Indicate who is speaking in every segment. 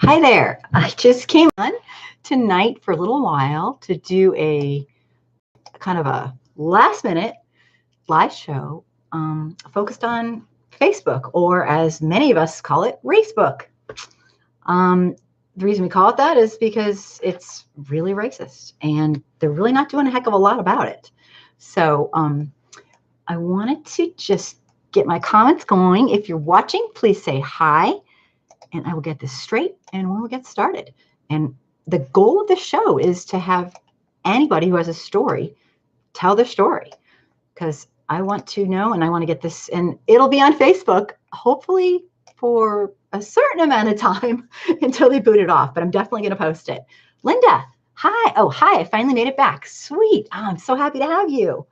Speaker 1: Hi there. I just came on tonight for a little while to do a kind of a last minute live show focused on Facebook, or as many of us call it, RACEBOok. The reason we call it that is because it's really racist and they're really not doing a heck of a lot about it. So I wanted to just get my comments going. If you're watching, please say hi. And I will get this straight and we'll get started. And the goal of the show is to have anybody who has a story tell their story, because I want to know and I want to get this, and it'll be on Facebook, hopefully for a certain amount of time until they boot it off, but I'm definitely going to post it. Linda, hi. Oh, hi. I finally made it back. Sweet. Oh, I'm so happy to have you.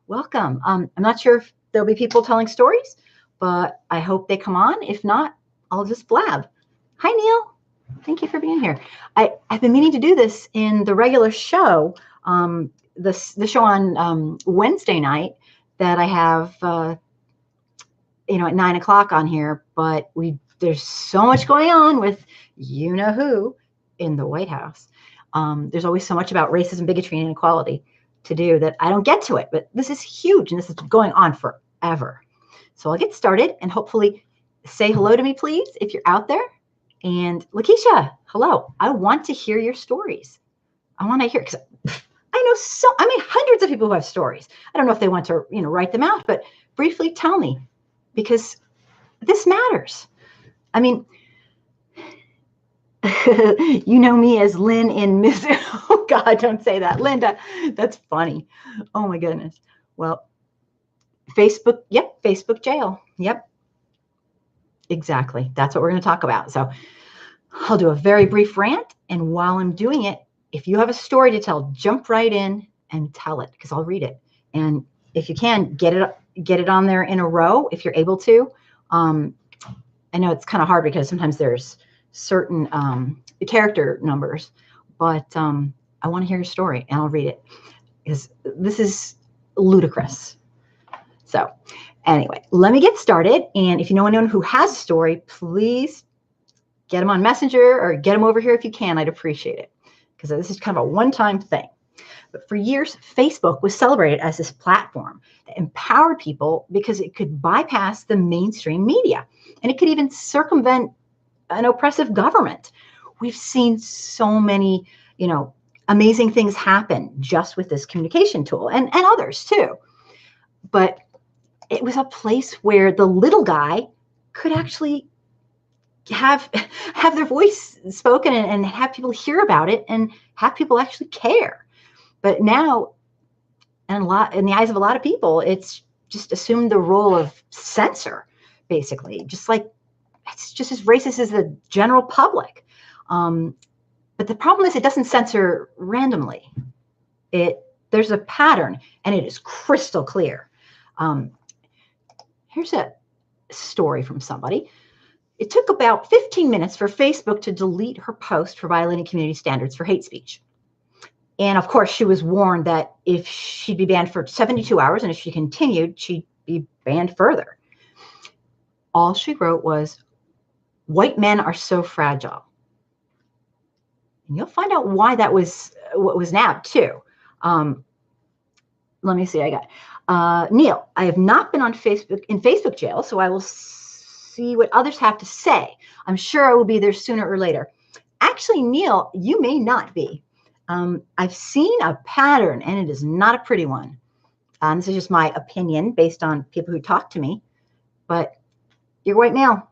Speaker 1: Welcome. I'm not sure if there'll be people telling stories, but I hope they come on. If not, I'll just blab. Hi, Neil. Thank you for being here. I've been meaning to do this in the regular show, the show on Wednesday night that I have, at 9 o'clock on here. But there's so much going on with you know who in the White House. There's always so much about racism, bigotry, and inequality to do that I don't get to it. But this is huge, and this is going on forever. So I'll get started, and hopefully say hello to me, please, if you're out there. And Lakeisha, hello. I want to hear your stories. I want to hear, because I know hundreds of people who have stories. I don't know if they want to, write them out, but briefly tell me, because this matters. I mean, you know me as Lynn in Miss. Oh God, don't say that, Linda. That's funny. Oh my goodness. Well, Facebook. Yep. Facebook jail. Yep. Exactly. That's what we're going to talk about. So I'll do a very brief rant. And while I'm doing it, if you have a story to tell, jump right in and tell it, because I'll read it. And if you can, get it on there in a row if you're able to. I know it's kind of hard because sometimes there's certain character numbers, but I want to hear your story and I'll read it, because this is ludicrous. So anyway, let me get started. And if you know anyone who has a story, please get them on Messenger or get them over here if you can. I'd appreciate it, because this is kind of a one-time thing. But for years, Facebook was celebrated as this platform that empowered people because it could bypass the mainstream media, and it could even circumvent an oppressive government. We've seen so many, amazing things happen just with this communication tool, and others too. But it was a place where the little guy could actually have their voice spoken and have people hear about it and have people actually care. But now, in the eyes of a lot of people, it's just assumed the role of censor, basically, it's just as racist as the general public. But the problem is it doesn't censor randomly. There's a pattern, and it is crystal clear. Here's a story from somebody. It took about 15 minutes for Facebook to delete her post for violating community standards for hate speech. And of course, she was warned that if she'd be banned for 72 hours, and if she continued, she'd be banned further. All she wrote was, "White men are so fragile." And you'll find out why that was what was nabbed too. Let me see. I got Neil. I have not been on Facebook jail, so I will see what others have to say. I'm sure I will be there sooner or later. Actually, Neil, you may not be. I've seen a pattern, and it is not a pretty one. This is just my opinion based on people who talk to me. But you're white male.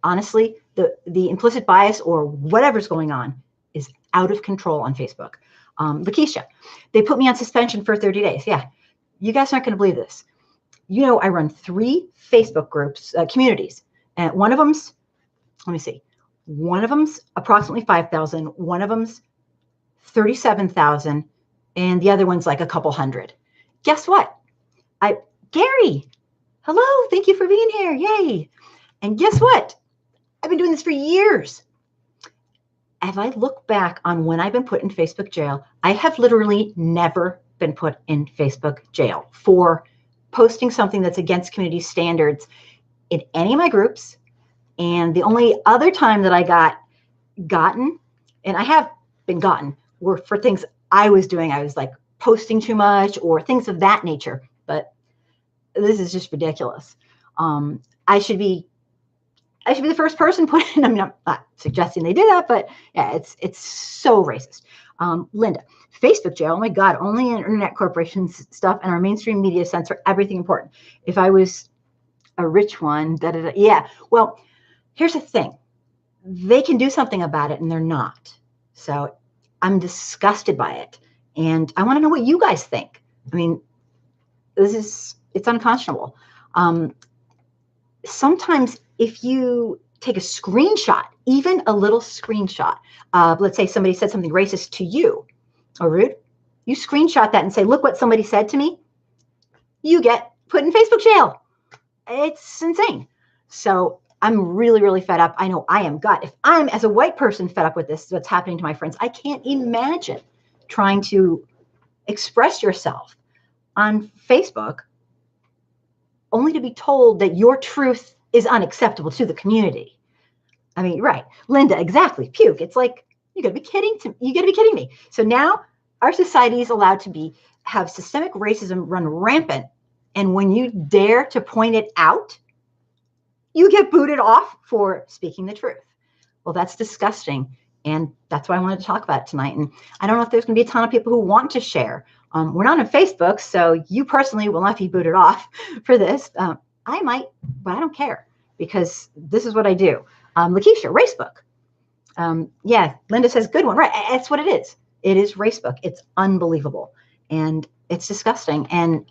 Speaker 1: Honestly, the implicit bias or whatever's going on is out of control on Facebook. Lakeisha, they put me on suspension for 30 days. Yeah, you guys aren't going to believe this. I run 3 Facebook groups, communities, and one of them's, let me see, one of them's approximately 5,000, one of them's 37,000, and the other one's like a couple hundred. Guess what? Gary, hello, thank you for being here, yay. And guess what? I've been doing this for years. If I look back on when I've been put in Facebook jail, I have literally never been put in Facebook jail for posting something that's against community standards in any of my groups. And the only other time that I got gotten, and I have been gotten, were for things I was doing. I was like posting too much or things of that nature. But this is just ridiculous. I should be the first person put in. I'm not suggesting they do that, but yeah, it's so racist. Linda, Facebook jail. Oh my God, only internet corporations stuff and our mainstream media censor everything important. If I was a rich one, yeah. Well, here's the thing. They can do something about it and they're not. So I'm disgusted by it. And I want to know what you guys think. I mean, it's unconscionable. Sometimes if you take a screenshot, even a little screenshot, let's say somebody said something racist to you or rude, you screenshot that and say, look what somebody said to me, you get put in Facebook jail. It's insane. So I'm really, really fed up. I know I am. God, if I'm, as a white person, fed up with this, what's happening to my friends, I can't imagine trying to express yourself on Facebook only to be told that your truth is unacceptable to the community. I mean, right. Linda, exactly. Puke. It's like, you gotta be kidding me. So now our society is allowed to have systemic racism run rampant. And when you dare to point it out, you get booted off for speaking the truth. Well, that's disgusting. And that's why I wanted to talk about it tonight. And I don't know if there's going to be a ton of people who want to share. We're not on Facebook, so you personally will not be booted off for this. I might, but I don't care because this is what I do. Lakeisha, RACEBOok. Yeah, Linda says, good one. Right, that's what it is. It is RACEBOok. It's unbelievable. And it's disgusting. And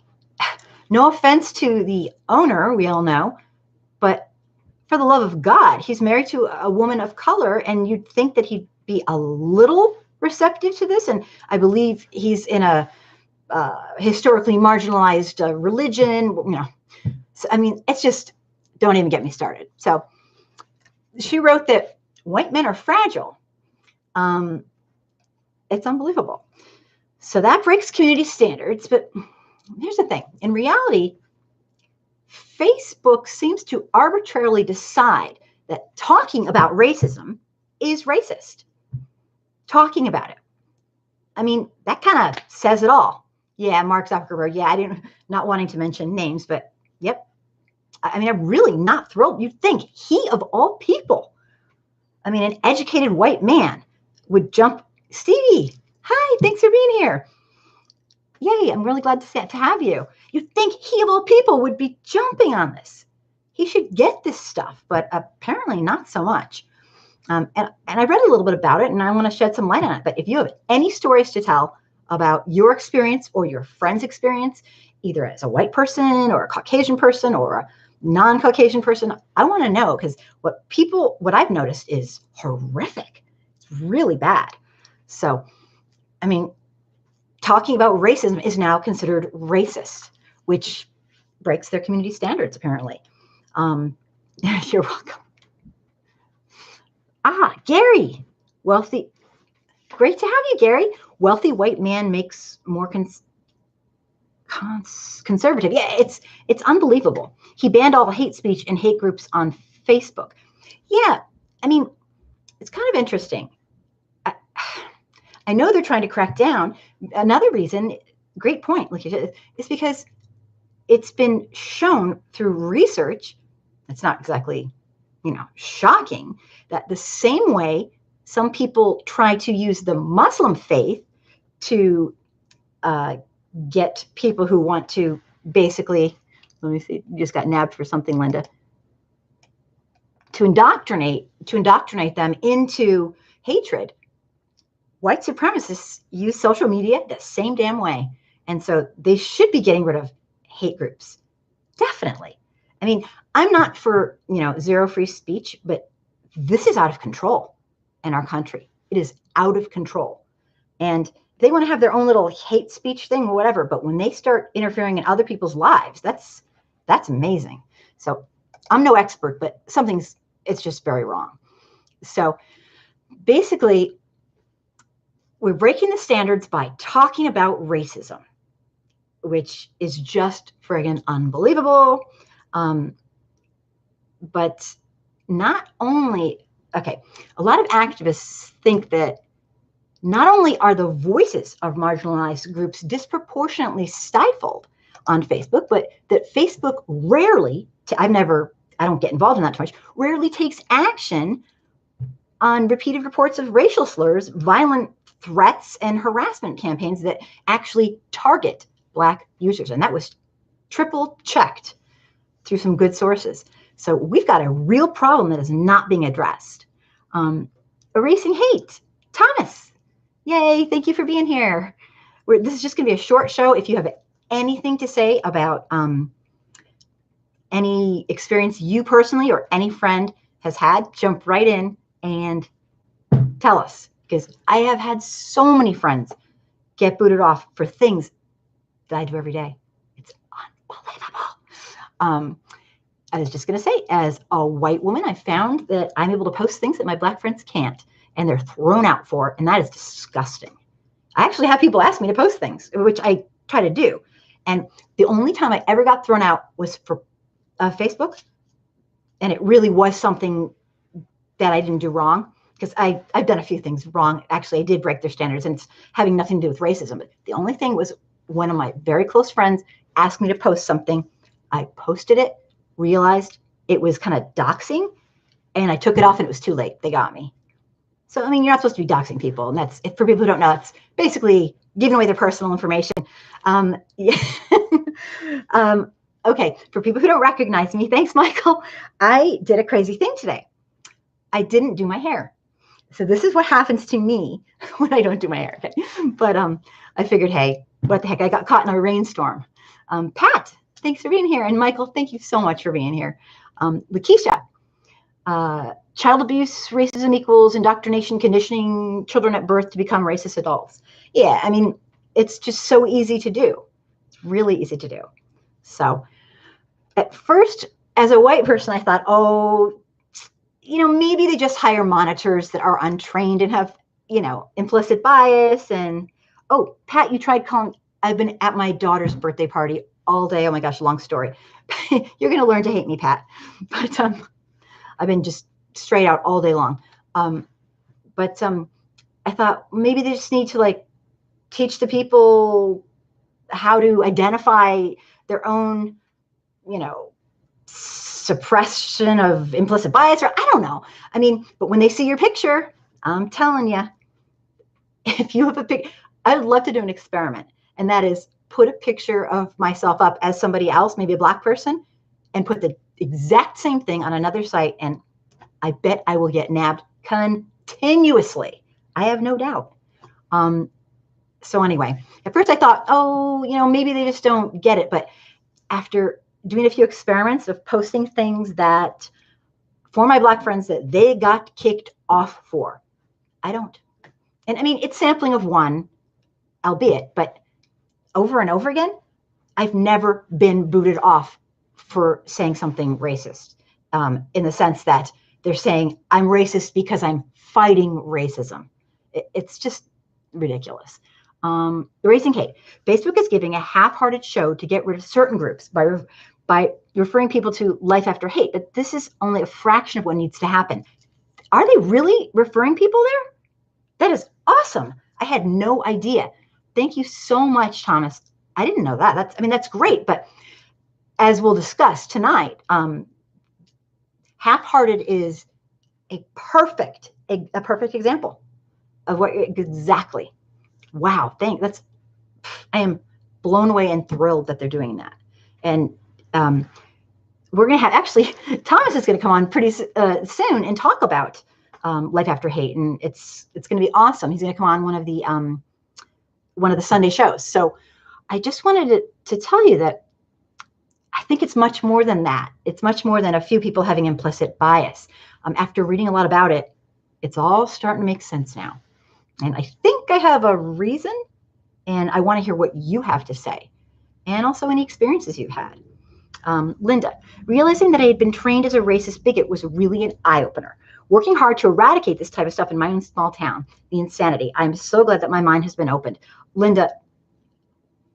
Speaker 1: no offense to the owner, we all know, but for the love of God, he's married to a woman of color, and you'd think that he'd be a little receptive to this. And I believe he's in a historically marginalized religion. You know, so, I mean, it's just, don't even get me started. So she wrote that white men are fragile. It's unbelievable. So that breaks community standards. But here's the thing. In reality, Facebook seems to arbitrarily decide that talking about racism is racist. Talking about it. I mean, that kind of says it all. Yeah, Mark Zuckerberg. Yeah, not wanting to mention names, but yep. I mean, I'm really not thrilled. You'd think he, of all people, I mean, an educated white man would jump. Stevie, hi, thanks for being here. Yay, I'm really glad to have you. You'd think he, of all people, would be jumping on this. He should get this stuff, but apparently not so much. And I read a little bit about it, and I want to shed some light on it. But if you have any stories to tell about your experience or your friend's experience, either as a white person or a Caucasian person or a non-Caucasian person, I want to know, because what I've noticed is horrific. It's really bad. So, I mean, talking about racism is now considered racist, which breaks their community standards, apparently. You're welcome. Gary, wealthy. Great to have you, Gary. Wealthy white man makes more conservative. Yeah, it's unbelievable. He banned all hate speech and hate groups on Facebook. Yeah, I mean, it's kind of interesting. I know they're trying to crack down. Another reason, great point, is because it's been shown through research. It's not exactly, shocking that the same way some people try to use the Muslim faith to get people who want to basically, let me see, you just got nabbed for something, Linda, to indoctrinate them into hatred. White supremacists use social media the same damn way. And so they should be getting rid of hate groups. Definitely. I mean, I'm not for, zero free speech, but this is out of control in our country. It is out of control. And they want to have their own little hate speech thing or whatever. But when they start interfering in other people's lives, that's amazing. So I'm no expert, but it's just very wrong. So basically, we're breaking the standards by talking about racism, which is just friggin' unbelievable. But not only Okay, a lot of activists think that not only are the voices of marginalized groups disproportionately stifled on Facebook, but that Facebook rarely, I don't get involved in that too much, rarely takes action on repeated reports of racial slurs, violent threats, and harassment campaigns that actually target Black users. And that was triple checked through some good sources. So we've got a real problem that is not being addressed. Erasing hate. Thomas, yay, thank you for being here. This is just going to be a short show. If you have anything to say about any experience you personally or any friend has had, jump right in and tell us, because I have had so many friends get booted off for things that I do every day. It's unbelievable. I was just going to say, as a white woman, I found that I'm able to post things that my Black friends can't, and they're thrown out for, and that is disgusting. I actually have people ask me to post things, which I try to do. And the only time I ever got thrown out was for Facebook. And it really was something that I didn't do wrong, because I've done a few things wrong. Actually, I did break their standards, and it's having nothing to do with racism. But the only thing was one of my very close friends asked me to post something. I posted it, realized it was kind of doxing, and I took it off, and it was too late. They got me. So, I mean, you're not supposed to be doxing people. And that's, for people who don't know, it's basically giving away their personal information. Okay, for people who don't recognize me, thanks, Michael. I did a crazy thing today. I didn't do my hair. So this is what happens to me when I don't do my hair. Okay? But I figured, hey, what the heck? I got caught in a rainstorm. Pat, thanks for being here. And Michael, thank you so much for being here. Lakeisha, child abuse, racism equals indoctrination, conditioning children at birth to become racist adults. Yeah, I mean, it's just so easy to do. It's really easy to do. So at first, as a white person, I thought, oh, maybe they just hire monitors that are untrained and have, implicit bias. And, oh, Pat, you tried calling. I've been at my daughter's birthday party all day. Oh my gosh, long story. You're going to learn to hate me, Pat. But I've been just straight out all day long. But I thought maybe they just need to teach the people how to identify their own, suppression of implicit bias, or I don't know. I mean, but when they see your picture, I'm telling you, if you have a picture, I'd love to do an experiment. And that is put a picture of myself up as somebody else, maybe a Black person, and put the exact same thing on another site. And I bet I will get nabbed continuously. I have no doubt. So anyway, at first I thought, oh, maybe they just don't get it. But after doing a few experiments of posting things that, for my Black friends, that they got kicked off for, I don't. And I mean, it's sampling of one, albeit, but over and over again, I've never been booted off for saying something racist, in the sense that they're saying I'm racist because I'm fighting racism. It's just ridiculous. Erasing hate. Facebook is giving a half-hearted show to get rid of certain groups by referring people to life after hate. But this is only a fraction of what needs to happen. Are they really referring people there? That is awesome. I had no idea. Thank you so much, Thomas. I didn't know that. That's great. But as we'll discuss tonight, half-hearted is a perfect example of what exactly. Wow, I am blown away and thrilled that they're doing that. And we're going to have, actually, Thomas is going to come on pretty soon and talk about life after hate, and it's going to be awesome. He's going to come on one of the Sunday shows. So I just wanted to tell you that I think it's much more than that. It's much more than a few people having implicit bias. After reading a lot about it, it's all starting to make sense now. And I think I have a reason, and I want to hear what you have to say, and also any experiences you've had. Linda, realizing that I had been trained as a racist bigot was really an eye-opener. Working hard to eradicate this type of stuff in my own small town, the insanity. I'm so glad that my mind has been opened. Linda,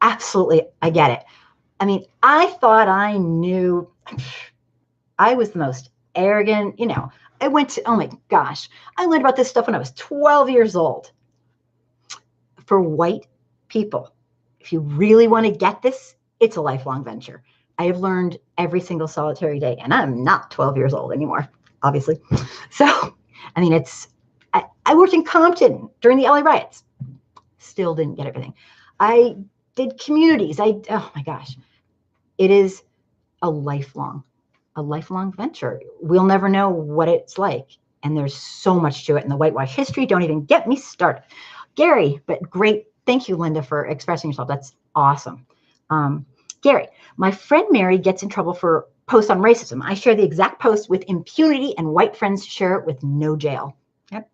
Speaker 1: absolutely, I get it. I mean, I thought I knew. I was the most arrogant, I went to, oh my gosh, I learned about this stuff when I was 12 years old. For white people, if you really want to get this, it's a lifelong venture. I have learned every single solitary day, and I'm not 12 years old anymore, obviously. So, I mean, I worked in Compton during the LA riots. Still didn't get everything. I did communities. Oh my gosh, it is a lifelong venture. We'll never know what it's like. And there's so much to it. And the whitewash history, don't even get me started. Gary, but great. Thank you, Linda, for expressing yourself. That's awesome. Gary, my friend Mary gets in trouble for posts on racism. I share the exact post with impunity, and white friends share it with no jail. Yep.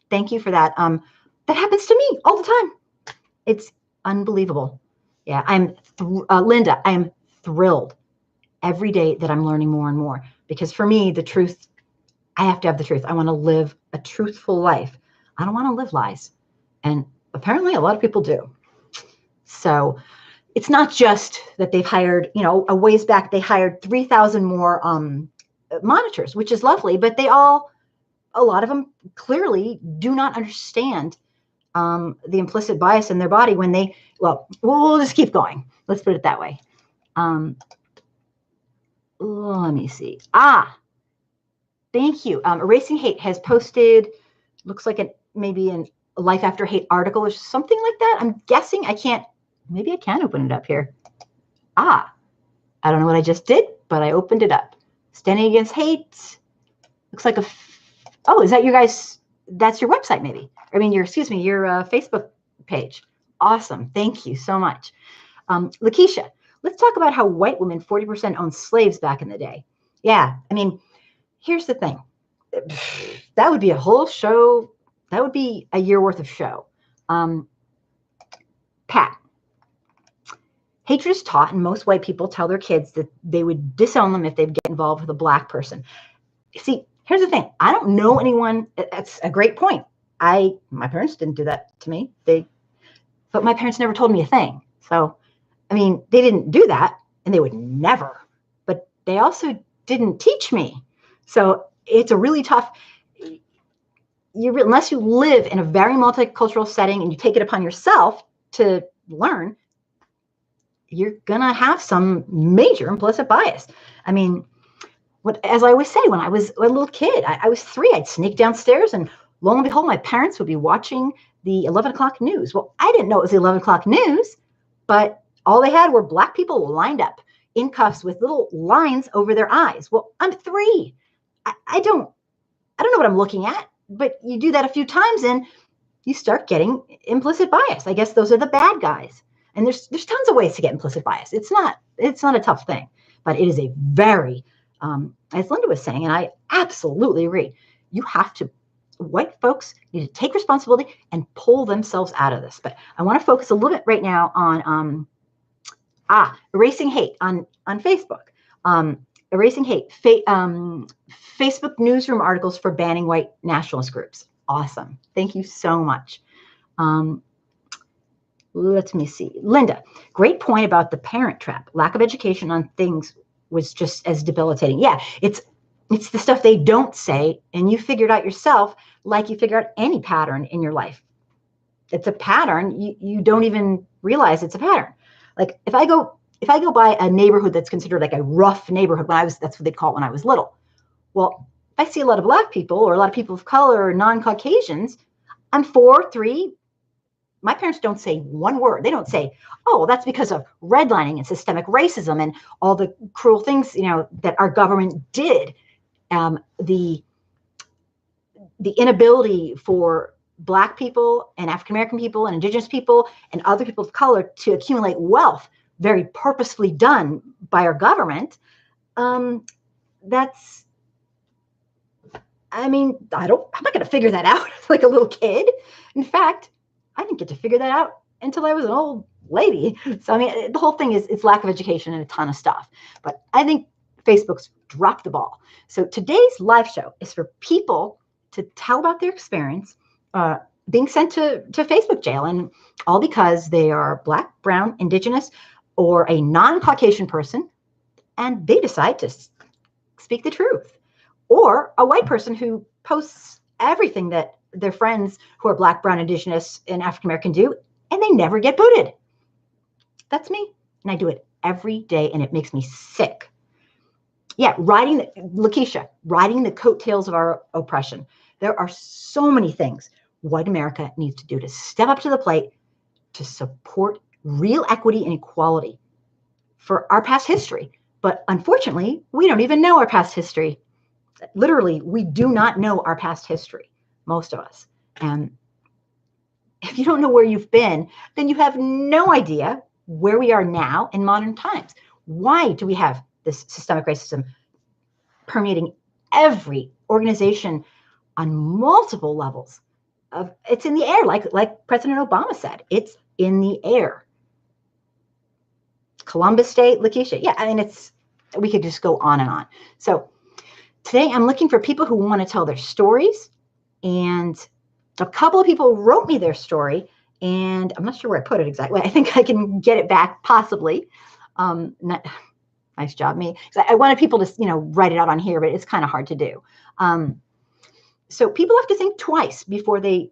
Speaker 1: Thank you for that. That happens to me all the time. It's unbelievable. Yeah, Linda, I am thrilled every day that I'm learning more and more, because for me, the truth, I have to have the truth. I want to live a truthful life. I don't want to live lies. And apparently a lot of people do. So it's not just that they've hired, a ways back, they hired 3,000 more monitors, which is lovely, but a lot of them clearly do not understand the implicit bias in their body when we'll just keep going. Let's put it that way. Let me see. Thank you. Erasing Hate has posted, looks like maybe a Life After Hate article or something like that. I'm guessing maybe I can open it up here. I don't know what I just did, but I opened it up. Standing Against Hate. Looks like is that you guys? That's your website, maybe. I mean, your Facebook page. Awesome. Thank you so much. Lakeisha, let's talk about how white women 40% owned slaves back in the day. Yeah, I mean, here's the thing. That would be a whole show. That would be a year worth of show. Pat, hatred is taught, and most white people tell their kids that they would disown them if they get involved with a black person. See, here's the thing. I don't know anyone. That's a great point. My parents didn't do that to me. But my parents never told me a thing. So, I mean, they didn't do that, and they would never. But they also didn't teach me. So it's a really tough. Unless you live in a very multicultural setting and you take it upon yourself to learn, you're gonna have some major implicit bias. I mean, as I always say, when I was a little kid, I was 3. I'd sneak downstairs, and lo and behold, my parents would be watching the 11 o'clock news. Well, I didn't know it was the 11 o'clock news, but all they had were black people lined up in cuffs with little lines over their eyes. Well, I'm 3. I don't know what I'm looking at, but you do that a few times and you start getting implicit bias. I guess those are the bad guys. And there's tons of ways to get implicit bias. It's not a tough thing, but it is a very, as Linda was saying, and I absolutely agree, white folks need to take responsibility and pull themselves out of this. But I want to focus a little bit right now on Erasing Hate on Facebook. Erasing Hate, Facebook newsroom articles for banning white nationalist groups. Awesome. Thank you so much. Let me see. Linda, great point about the parent trap. Lack of education on things was just as debilitating. Yeah, it's the stuff they don't say, and you figure it out yourself, like you figure out any pattern in your life. It's a pattern. You don't even realize it's a pattern. Like if I go by a neighborhood that's considered like a rough neighborhood, that's what they'd call it when I was little. Well, if I see a lot of black people or a lot of people of color or non-Caucasians, I'm 4, 3. My parents don't say one word. They don't say, oh, that's because of redlining and systemic racism and all the cruel things, that our government did. The inability for black people and African-American people and indigenous people and other people of color to accumulate wealth, very purposefully done by our government. I'm not going to figure that out like a little kid. In fact, I didn't get to figure that out until I was an old lady. So, the whole thing is it's lack of education and a ton of stuff. But I think Facebook's dropped the ball. So today's live show is for people to tell about their experience being sent to Facebook jail, and all because they are black, brown, indigenous, or a non-Caucasian person, and they decide to speak the truth. or a white person who posts everything that their friends who are Black, brown, indigenous, and African American do, and they never get booted. That's me. And I do it every day, and it makes me sick. Yeah, Lakeisha, riding the coattails of our oppression. There are so many things white America needs to do to step up to the plate to support real equity and equality for our past history. But unfortunately, we don't even know our past history. Literally, we do not know our past history, most of us. And if you don't know where you've been, then you have no idea where we are now in modern times. Why do we have this systemic racism permeating every organization on multiple levels? It's in the air, like President Obama said. It's in the air. Columbus Day, Lakeisha. Yeah, I mean, we could just go on and on. So today I'm looking for people who want to tell their stories, and a couple of people wrote me their story, and I'm not sure where I put it exactly. I think I can get it back possibly. Nice job, me. I wanted people to, write it out on here, but it's kind of hard to do. So people have to think twice before they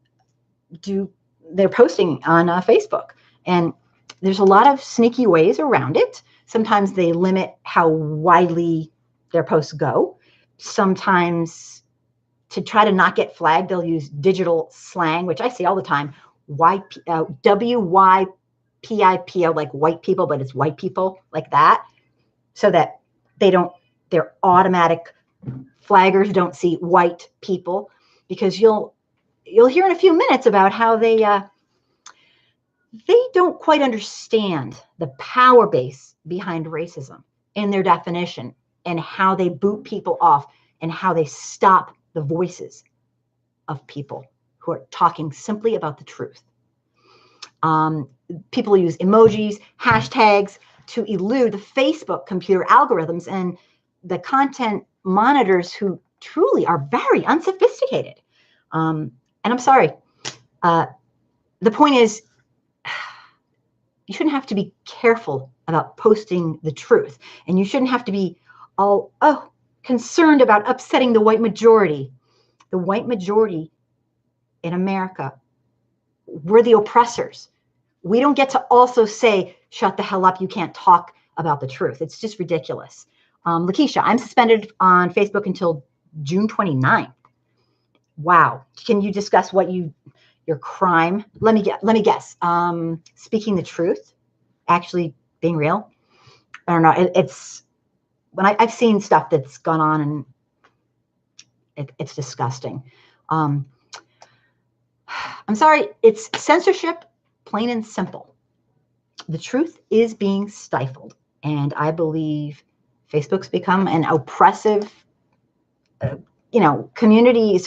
Speaker 1: do their posting on Facebook. And there's a lot of sneaky ways around it. Sometimes they limit how widely their posts go. Sometimes to try to not get flagged, they'll use digital slang, which I see all the time. WYPIPO, like white people, but it's white people, like that, so that their automatic flaggers don't see white people, because you'll hear in a few minutes about how they don't quite understand the power base behind racism in their definition, and how they boot people off, and how they stop the voices of people who are talking simply about the truth. People use emojis, hashtags to elude the Facebook computer algorithms and the content monitors, who truly are very unsophisticated. And I'm sorry. The point is, you shouldn't have to be careful about posting the truth, and you shouldn't have to be all concerned about upsetting the white majority. The white majority in America, we're the oppressors. We don't get to also say, shut the hell up, you can't talk about the truth. It's just ridiculous. Lakeisha, I'm suspended on Facebook until June 29th. Wow. Can you discuss what your crime? Let me guess. Speaking the truth, actually being real. I don't know. It's when I've seen stuff that's gone on, and it's disgusting. I'm sorry. It's censorship, plain and simple. The truth is being stifled, and I believe Facebook's become an oppressive, social community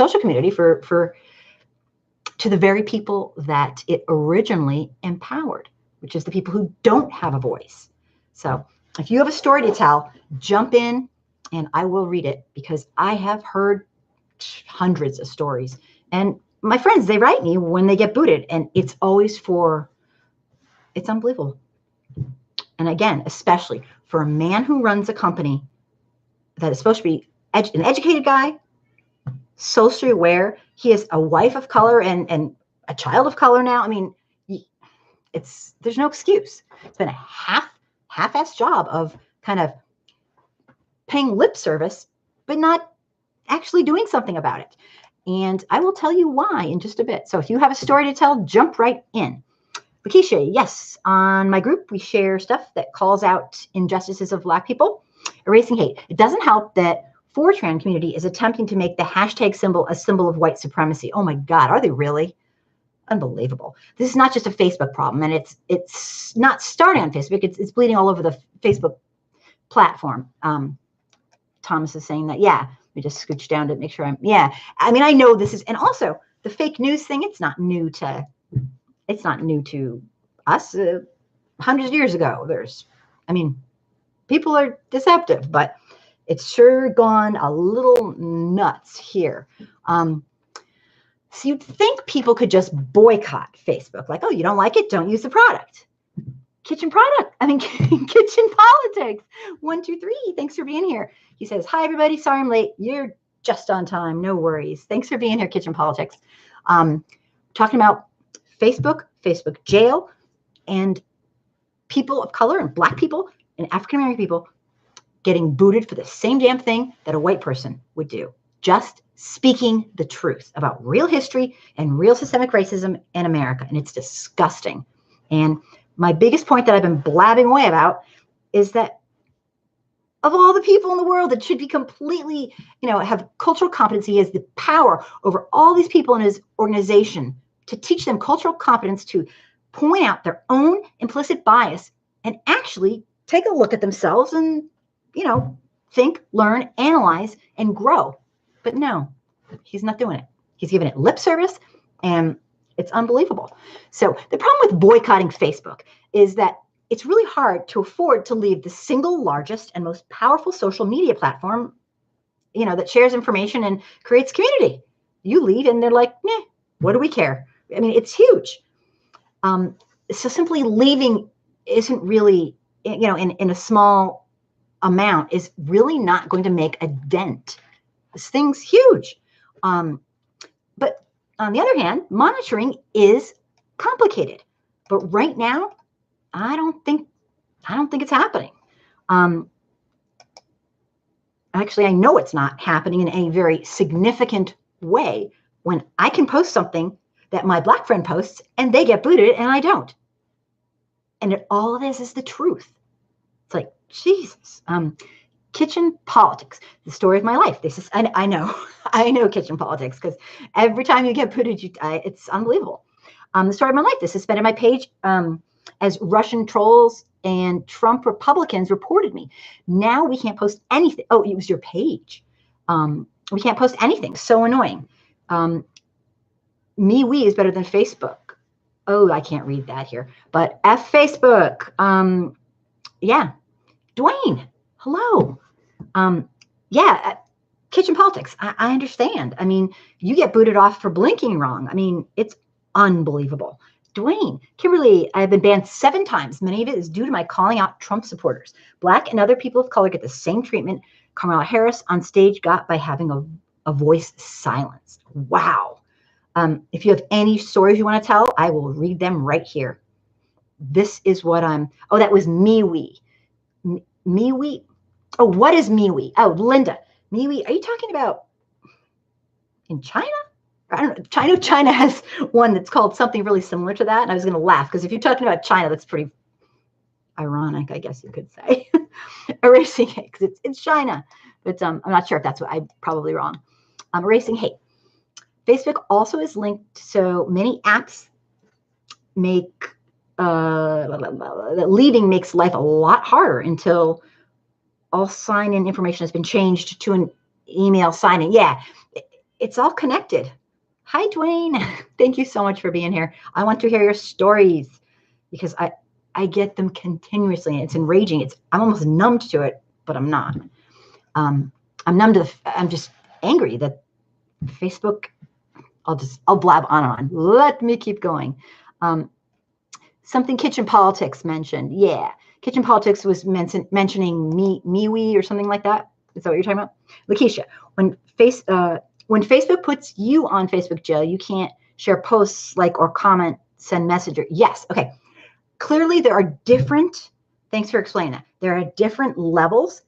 Speaker 1: to the very people that it originally empowered, which is the people who don't have a voice. So if you have a story to tell, jump in and I will read it, because I have heard hundreds of stories. And my friends, they write me when they get booted, and it's always it's unbelievable. And again, especially for a man who runs a company that is supposed to be an educated guy, socially aware. He is a wife of color and a child of color now. I mean, there's no excuse. It's been a half-assed job of kind of paying lip service, but not actually doing something about it. And I will tell you why in just a bit. So if you have a story to tell, jump right in. Lakeisha, yes, on my group, we share stuff that calls out injustices of Black people, erasing hate. It doesn't help that Fortran community is attempting to make the hashtag symbol a symbol of white supremacy. Oh my God, are they really? Unbelievable. This is not just a Facebook problem, and it's not starting on Facebook. It's bleeding all over the Facebook platform. Thomas is saying that, yeah, we just scooch down to make sure I mean, I know this is, and also the fake news thing, it's not new to us. Hundreds of years ago, people are deceptive, but it's sure gone a little nuts here. So you'd think people could just boycott Facebook. Like, oh, you don't like it? Don't use the product. Kitchen politics. 1, 2, 3. Thanks for being here. He says, hi, everybody. Sorry I'm late. You're just on time. No worries. Thanks for being here, Kitchen Politics. Talking about Facebook, Facebook jail, and people of color and Black people and African-American people getting booted for the same damn thing that a white person would do. Just speaking the truth about real history and real systemic racism in America. And it's disgusting. And my biggest point that I've been blabbing away about is that of all the people in the world that should be completely, have cultural competency, has the power over all these people in his organization to teach them cultural competence, to point out their own implicit bias and actually take a look at themselves and, think, learn, analyze, and grow. But no, he's not doing it. He's giving it lip service, and it's unbelievable. So the problem with boycotting Facebook is that it's really hard to afford to leave the single largest and most powerful social media platform, that shares information and creates community. You leave and they're like, meh, what do we care? I mean, it's huge. So simply leaving isn't really, in a small amount is really not going to make a dent. This thing's huge. But on the other hand, monitoring is complicated. But right now, I don't think it's happening. Actually, I know it's not happening in a very significant way when I can post something that my Black friend posts and they get booted and I don't. And all of this is the truth. It's like, Jesus. Kitchen Politics, the story of my life. This is, I know Kitchen Politics, because every time you get booted, it's unbelievable. The story of my life. This is suspended my page as Russian trolls and Trump Republicans reported me. Now we can't post anything. Oh, it was your page. We can't post anything. So annoying. MeWe is better than Facebook. Oh, I can't read that here. But F Facebook. Yeah. Dwayne, hello. Yeah, Kitchen Politics. I understand. I mean, you get booted off for blinking wrong. I mean, it's unbelievable. Dwayne, Kimberly, I've been banned 7 times. Many of it is due to my calling out Trump supporters. Black and other people of color get the same treatment Kamala Harris on stage got by having a voice silenced. Wow. If you have any stories you want to tell, I will read them right here. This is what oh, that was MeWe. MeWe. Oh, what is MeWe? Oh, Linda, MeWe. Are you talking about in China? I don't know. China has one that's called something really similar to that. And I was going to laugh because if you're talking about China, that's pretty ironic, I guess you could say. Erasing hate, because it's China. But I'm not sure if that's what I'm probably wrong. Erasing hate. Facebook also is linked, so many apps make leaving makes life a lot harder until all sign-in information has been changed to an email sign-in. Yeah, it's all connected. Hi, Dwayne. Thank you so much for being here. I want to hear your stories because I get them continuously. It's enraging. I'm almost numbed to it, but I'm not. I'm numb to I'm just angry that Facebook. I'll blab on and on. Let me keep going. Something Kitchen Politics mentioned. Yeah. Kitchen Politics was mentioning MeWe or something like that. Is that what you're talking about? Lakeisha, when Facebook puts you on Facebook jail, you can't share posts, like, or comment, send messenger. Yes. Okay. Clearly there are different, thanks for explaining that. There are different levels.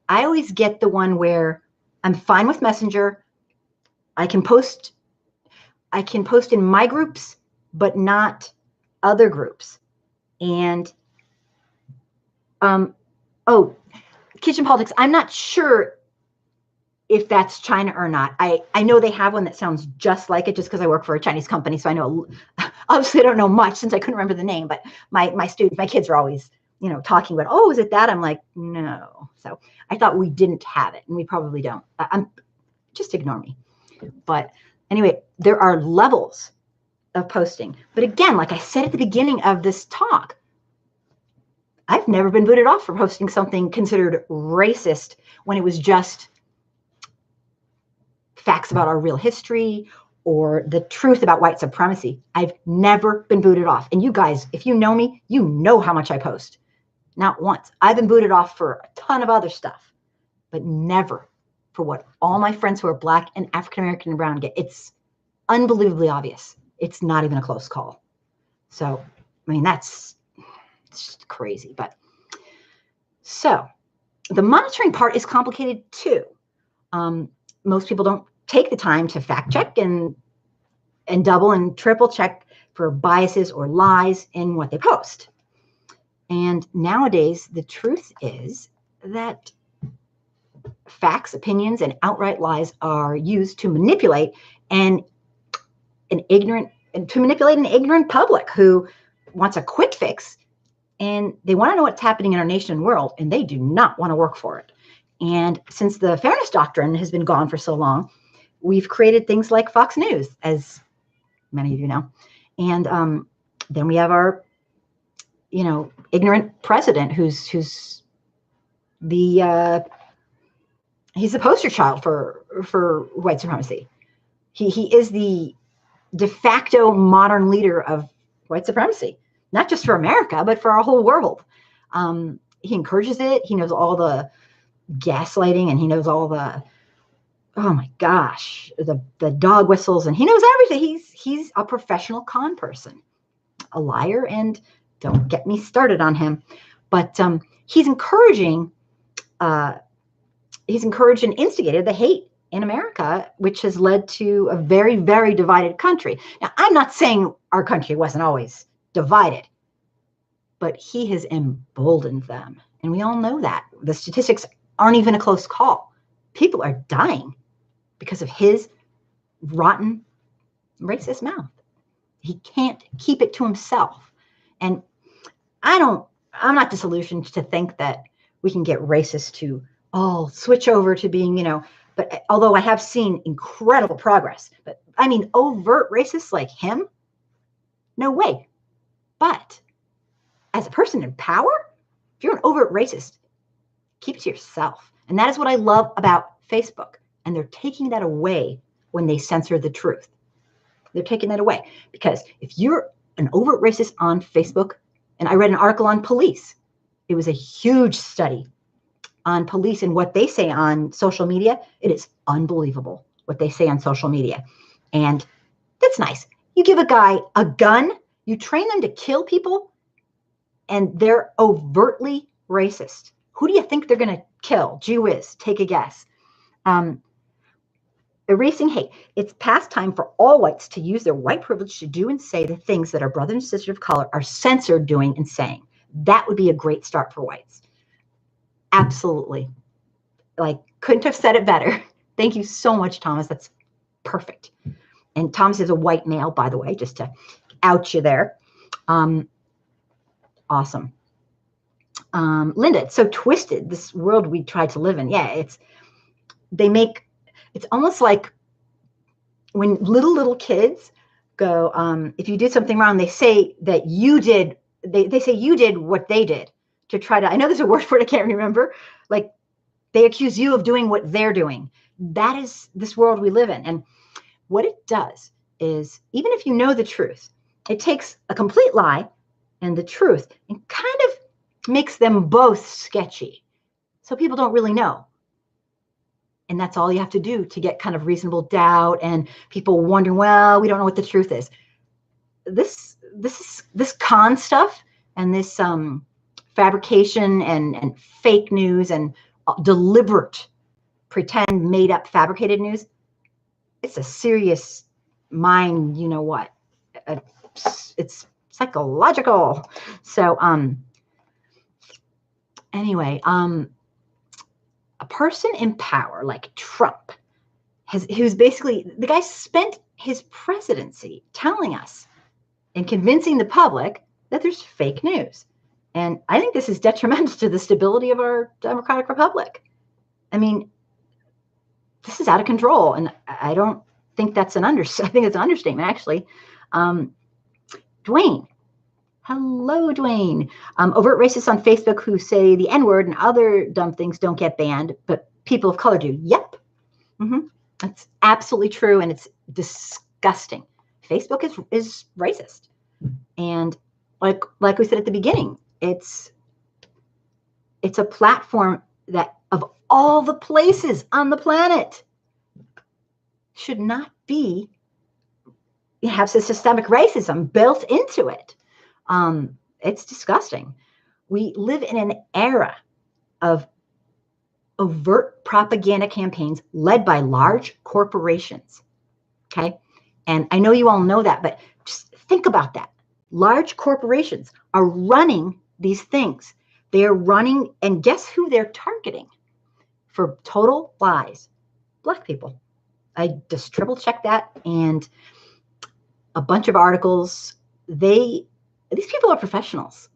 Speaker 1: I always get the one where I'm fine with Messenger. I can post in my groups, but not other groups. And, oh, Kitchen Politics, I'm not sure if that's China or not. I know they have one that sounds just like it just because I work for a Chinese company. So I know, obviously I don't know much since I couldn't remember the name, but my students, my kids are always, talking about, oh, is it that? I'm like, no. So I thought we didn't have it and we probably don't. Just ignore me. But anyway, there are levels of posting. But again, like I said at the beginning of this talk, I've never been booted off for posting something considered racist when it was just facts about our real history or the truth about white supremacy. I've never been booted off. And you guys, if you know me, you know how much I post. Not once. I've been booted off for a ton of other stuff, but never for what all my friends who are Black and African American and brown get. It's unbelievably obvious. It's not even a close call. So, I mean, it's just crazy. But so the monitoring part is complicated too. Most people don't take the time to fact check and double and triple check for biases or lies in what they post. And nowadays, the truth is that facts, opinions, and outright lies are used to manipulate an ignorant public who wants a quick fix, and they want to know what's happening in our nation and world, and they do not want to work for it. And since the fairness doctrine has been gone for so long, we've created things like Fox News, as many of you know. And then we have our, ignorant president who's the he's the poster child for white supremacy. He is the de facto modern leader of white supremacy, not just for America, but for our whole world. He encourages it. He knows all the gaslighting, and he knows all the, oh my gosh, the dog whistles, and he knows everything. He's a professional con person, a liar, and don't get me started on him. But he's encouraged and instigated the hate in America, which has led to a very, very divided country. Now, I'm not saying our country wasn't always divided, but he has emboldened them. And we all know that. The statistics aren't even a close call. People are dying because of his rotten, racist mouth. He can't keep it to himself. And I'm not disillusioned to think that we can get racists to all switch over to being, but although I have seen incredible progress, but I mean, overt racists like him, no way. But as a person in power, if you're an overt racist, keep it to yourself. And that is what I love about Facebook. And they're taking that away when they censor the truth. They're taking that away because if you're an overt racist on Facebook, and I read an article on police, it was a huge study on police and what they say on social media. It is unbelievable what they say on social media. And that's nice. You give a guy a gun, you train them to kill people, and they're overtly racist. Who do you think they're going to kill? Gee whiz, take a guess. Erasing hate. It's past time for all whites to use their white privilege to do and say the things that our brothers and sisters of color are censored doing and saying. That would be a great start for whites. Absolutely. Couldn't have said it better. Thank you so much, Thomas. That's perfect. And Thomas is a white male, by the way, just to out you there. Awesome. Linda, it's so twisted, this world we try to live in. Yeah, it's almost like when little kids go, if you did something wrong, they say that you did, they say you did what they did to try to, I know there's a word for it, I can't remember. Like they accuse you of doing what they're doing. That is this world we live in. And what it does is, even if you know the truth, it takes a complete lie and the truth and kind of makes them both sketchy. So people don't really know. And that's all you have to do to get kind of reasonable doubt and people wondering, well, we don't know what the truth is. This con stuff and this fabrication and fake news and deliberate, pretend, made up, fabricated news, it's a serious mind, you know what? It's psychological. So anyway, a person in power like Trump, who's basically, the guy spent his presidency telling us and convincing the public that there's fake news. And I think this is detrimental to the stability of our democratic republic. I mean, this is out of control. And I don't think that's I think it's an understatement, actually. Dwayne. Hello, Dwayne. Overt racists on Facebook who say the N-word and other dumb things don't get banned, but people of color do. Yep. That's absolutely true, and it's disgusting. Facebook is racist. And like we said at the beginning, it's a platform that of all the places on the planet should not be, have systemic racism built into it. It's disgusting. We live in an era of overt propaganda campaigns led by large corporations. Okay. And I know you all know that, but just think about that. Large corporations are running these things. They are running, and guess who they're targeting for total lies? Black people. I just triple checked that, and a bunch of articles. These people are professionals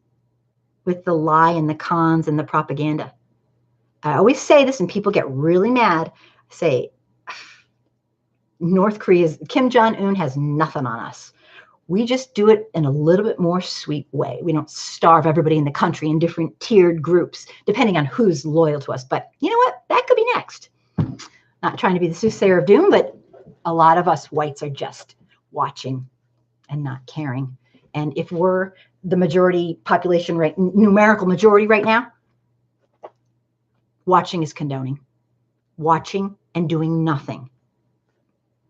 Speaker 1: with the lie and the cons and the propaganda. I always say this, and people get really mad. I say, North Korea's Kim Jong-un has nothing on us. We just do it in a little bit more sweet way. We don't starve everybody in the country in different tiered groups, depending on who's loyal to us. But you know what? That could be next. Not trying to be the soothsayer of doom, but a lot of us whites are just watching and not caring. And if we're the majority population, right, numerical majority right now, watching is condoning. Watching and doing nothing.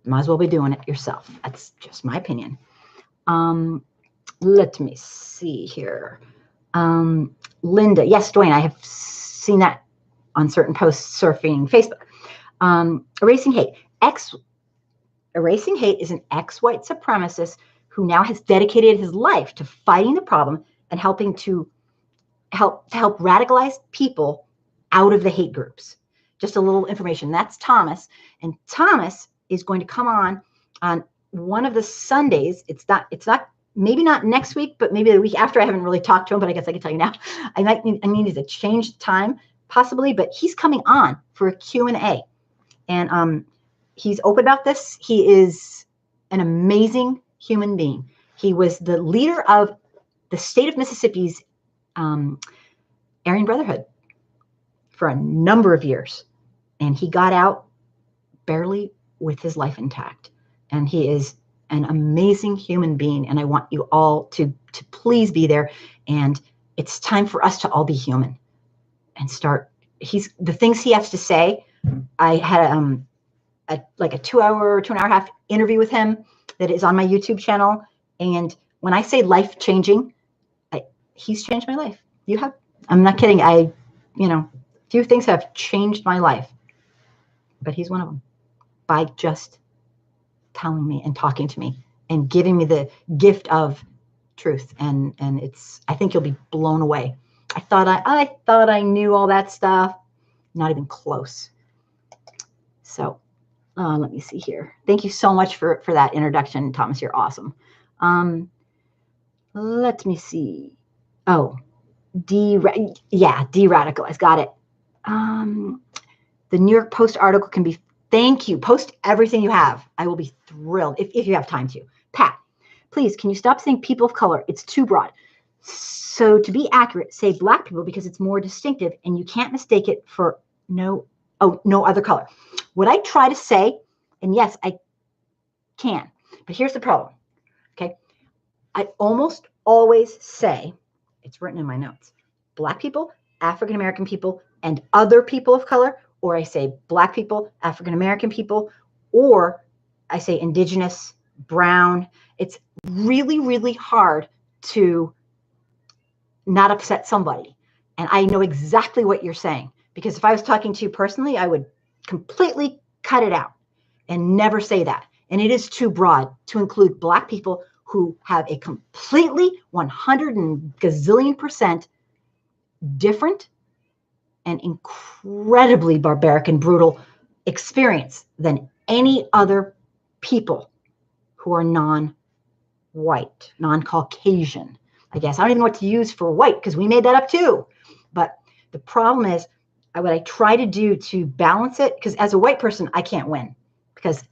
Speaker 1: Might as well be doing it yourself. That's just my opinion. Let me see here. Linda, yes, Dwayne, I have seen that on certain posts surfing Facebook. Erasing hate. Erasing hate is an ex-white supremacist who now has dedicated his life to fighting the problem and helping to help radicalize people out of the hate groups. Just a little information. That's Thomas, and Thomas is going to come on one of the Sundays. It's not maybe not next week, but maybe the week after. I haven't really talked to him, but I guess I can tell you now. I need to change the time possibly, but he's coming on for a Q&A, and he's open about this. He is an amazing human being. He was the leader of the state of Mississippi's Aryan Brotherhood for a number of years, and he got out barely with his life intact. And he is an amazing human being, and I want you all to please be there. And it's time for us to all be human and start. The things he has to say. I had like a 2-hour, 2.5 interview with him that is on my YouTube channel. And when I say life changing, he's changed my life. You have. I'm not kidding. Few things have changed my life, but he's one of them, by just telling me and talking to me and giving me the gift of truth. And I think you'll be blown away. I thought I knew all that stuff. Not even close. So let me see here. Thank you so much for that introduction, Thomas. You're awesome. Let me see. Oh, de-radicalize. Got it. The New York Post article can be, thank you. Post everything you have. I will be thrilled if you have time to. Pat, please, can you stop saying people of color? It's too broad. So to be accurate, say black people because it's more distinctive and you can't mistake it for no other color. What I try to say, and yes, I can, but here's the problem. Okay. I almost always say, it's written in my notes, black people, African-American people, and other people of color, or I say black people, African-American people, or I say indigenous, brown. It's really, really hard to not upset somebody. And I know exactly what you're saying, because if I was talking to you personally, I would completely cut it out and never say that. And it is too broad to include black people who have a completely 100 and gazillion% different and incredibly barbaric and brutal experience than any other people who are non-white, non-Caucasian. I guess I don't even know what to use for white because we made that up too. But the problem is what I try to do to balance it, because as a white person, I can't win because,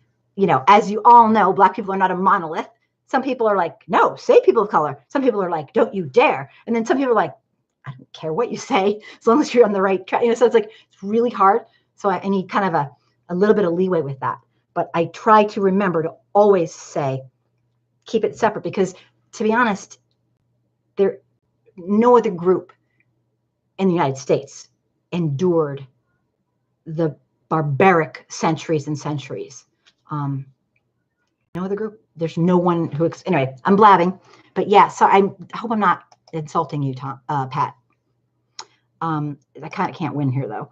Speaker 1: as you all know, black people are not a monolith. Some people are like, no, say people of color. Some people are like, don't you dare. And then some people are like, I don't care what you say, as long as you're on the right track. So it's like, it's really hard. So I need kind of a little bit of leeway with that. But I try to remember to always say, keep it separate, because to be honest, no other group in the United States endured the barbaric centuries and centuries. No other group. There's no one who. Anyway, I'm blabbing, but yeah. So I hope I'm not insulting you, Tom, Pat. I kind of can't win here though.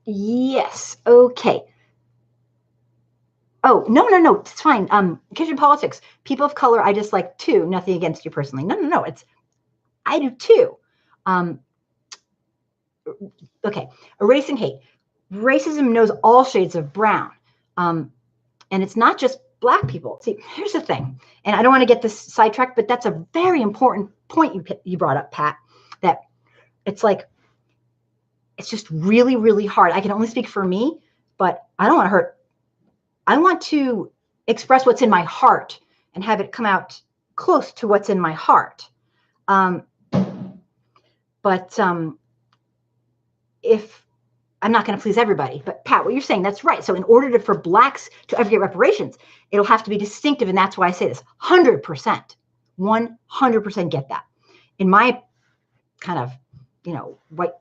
Speaker 1: Yes. Okay. Oh, no. It's fine. Kitchen politics. People of color, I dislike too. Nothing against you personally. No. I do too. Okay. Erasing hate. Racism knows all shades of brown. And it's not just Black people. See, here's the thing. And I don't want to get this sidetracked, but that's a very important point you brought up, Pat, that it's like, it's just really, really hard. I can only speak for me, but I don't want to hurt. I want to express what's in my heart and have it come out close to what's in my heart. If I'm not going to please everybody, but Pat, what you're saying, that's right. So in order for Blacks to ever get reparations, it'll have to be distinctive. And that's why I say this 100%, 100% get that. In my kind of,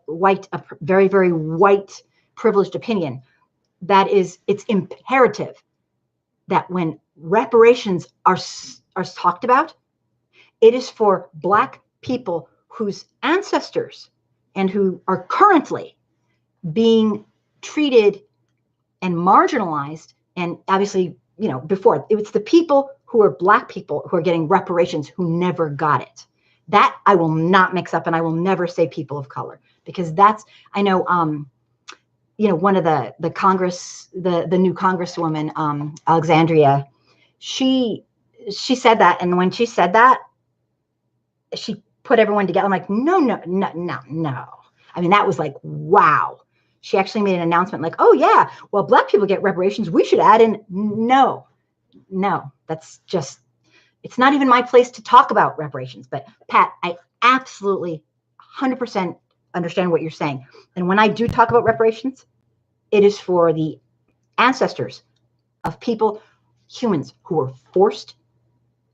Speaker 1: white, very, very white privileged opinion, it's imperative that when reparations are talked about, it is for Black people whose ancestors and who are currently being treated and marginalized. And obviously, before it's the people who are Black people who are getting reparations who never got it. That I will not mix up, and I will never say people of color, because I know, one of the Congress, the new Congresswoman, Alexandria, she said that. And when she said that, she put everyone together. I'm like, no. I mean, that was like, wow. She actually made an announcement like, oh yeah, well, Black people get reparations. We should add in. No, that's just, it's not even my place to talk about reparations. But Pat, I absolutely 100% understand what you're saying. And when I do talk about reparations, it is for the ancestors of people, humans who were forced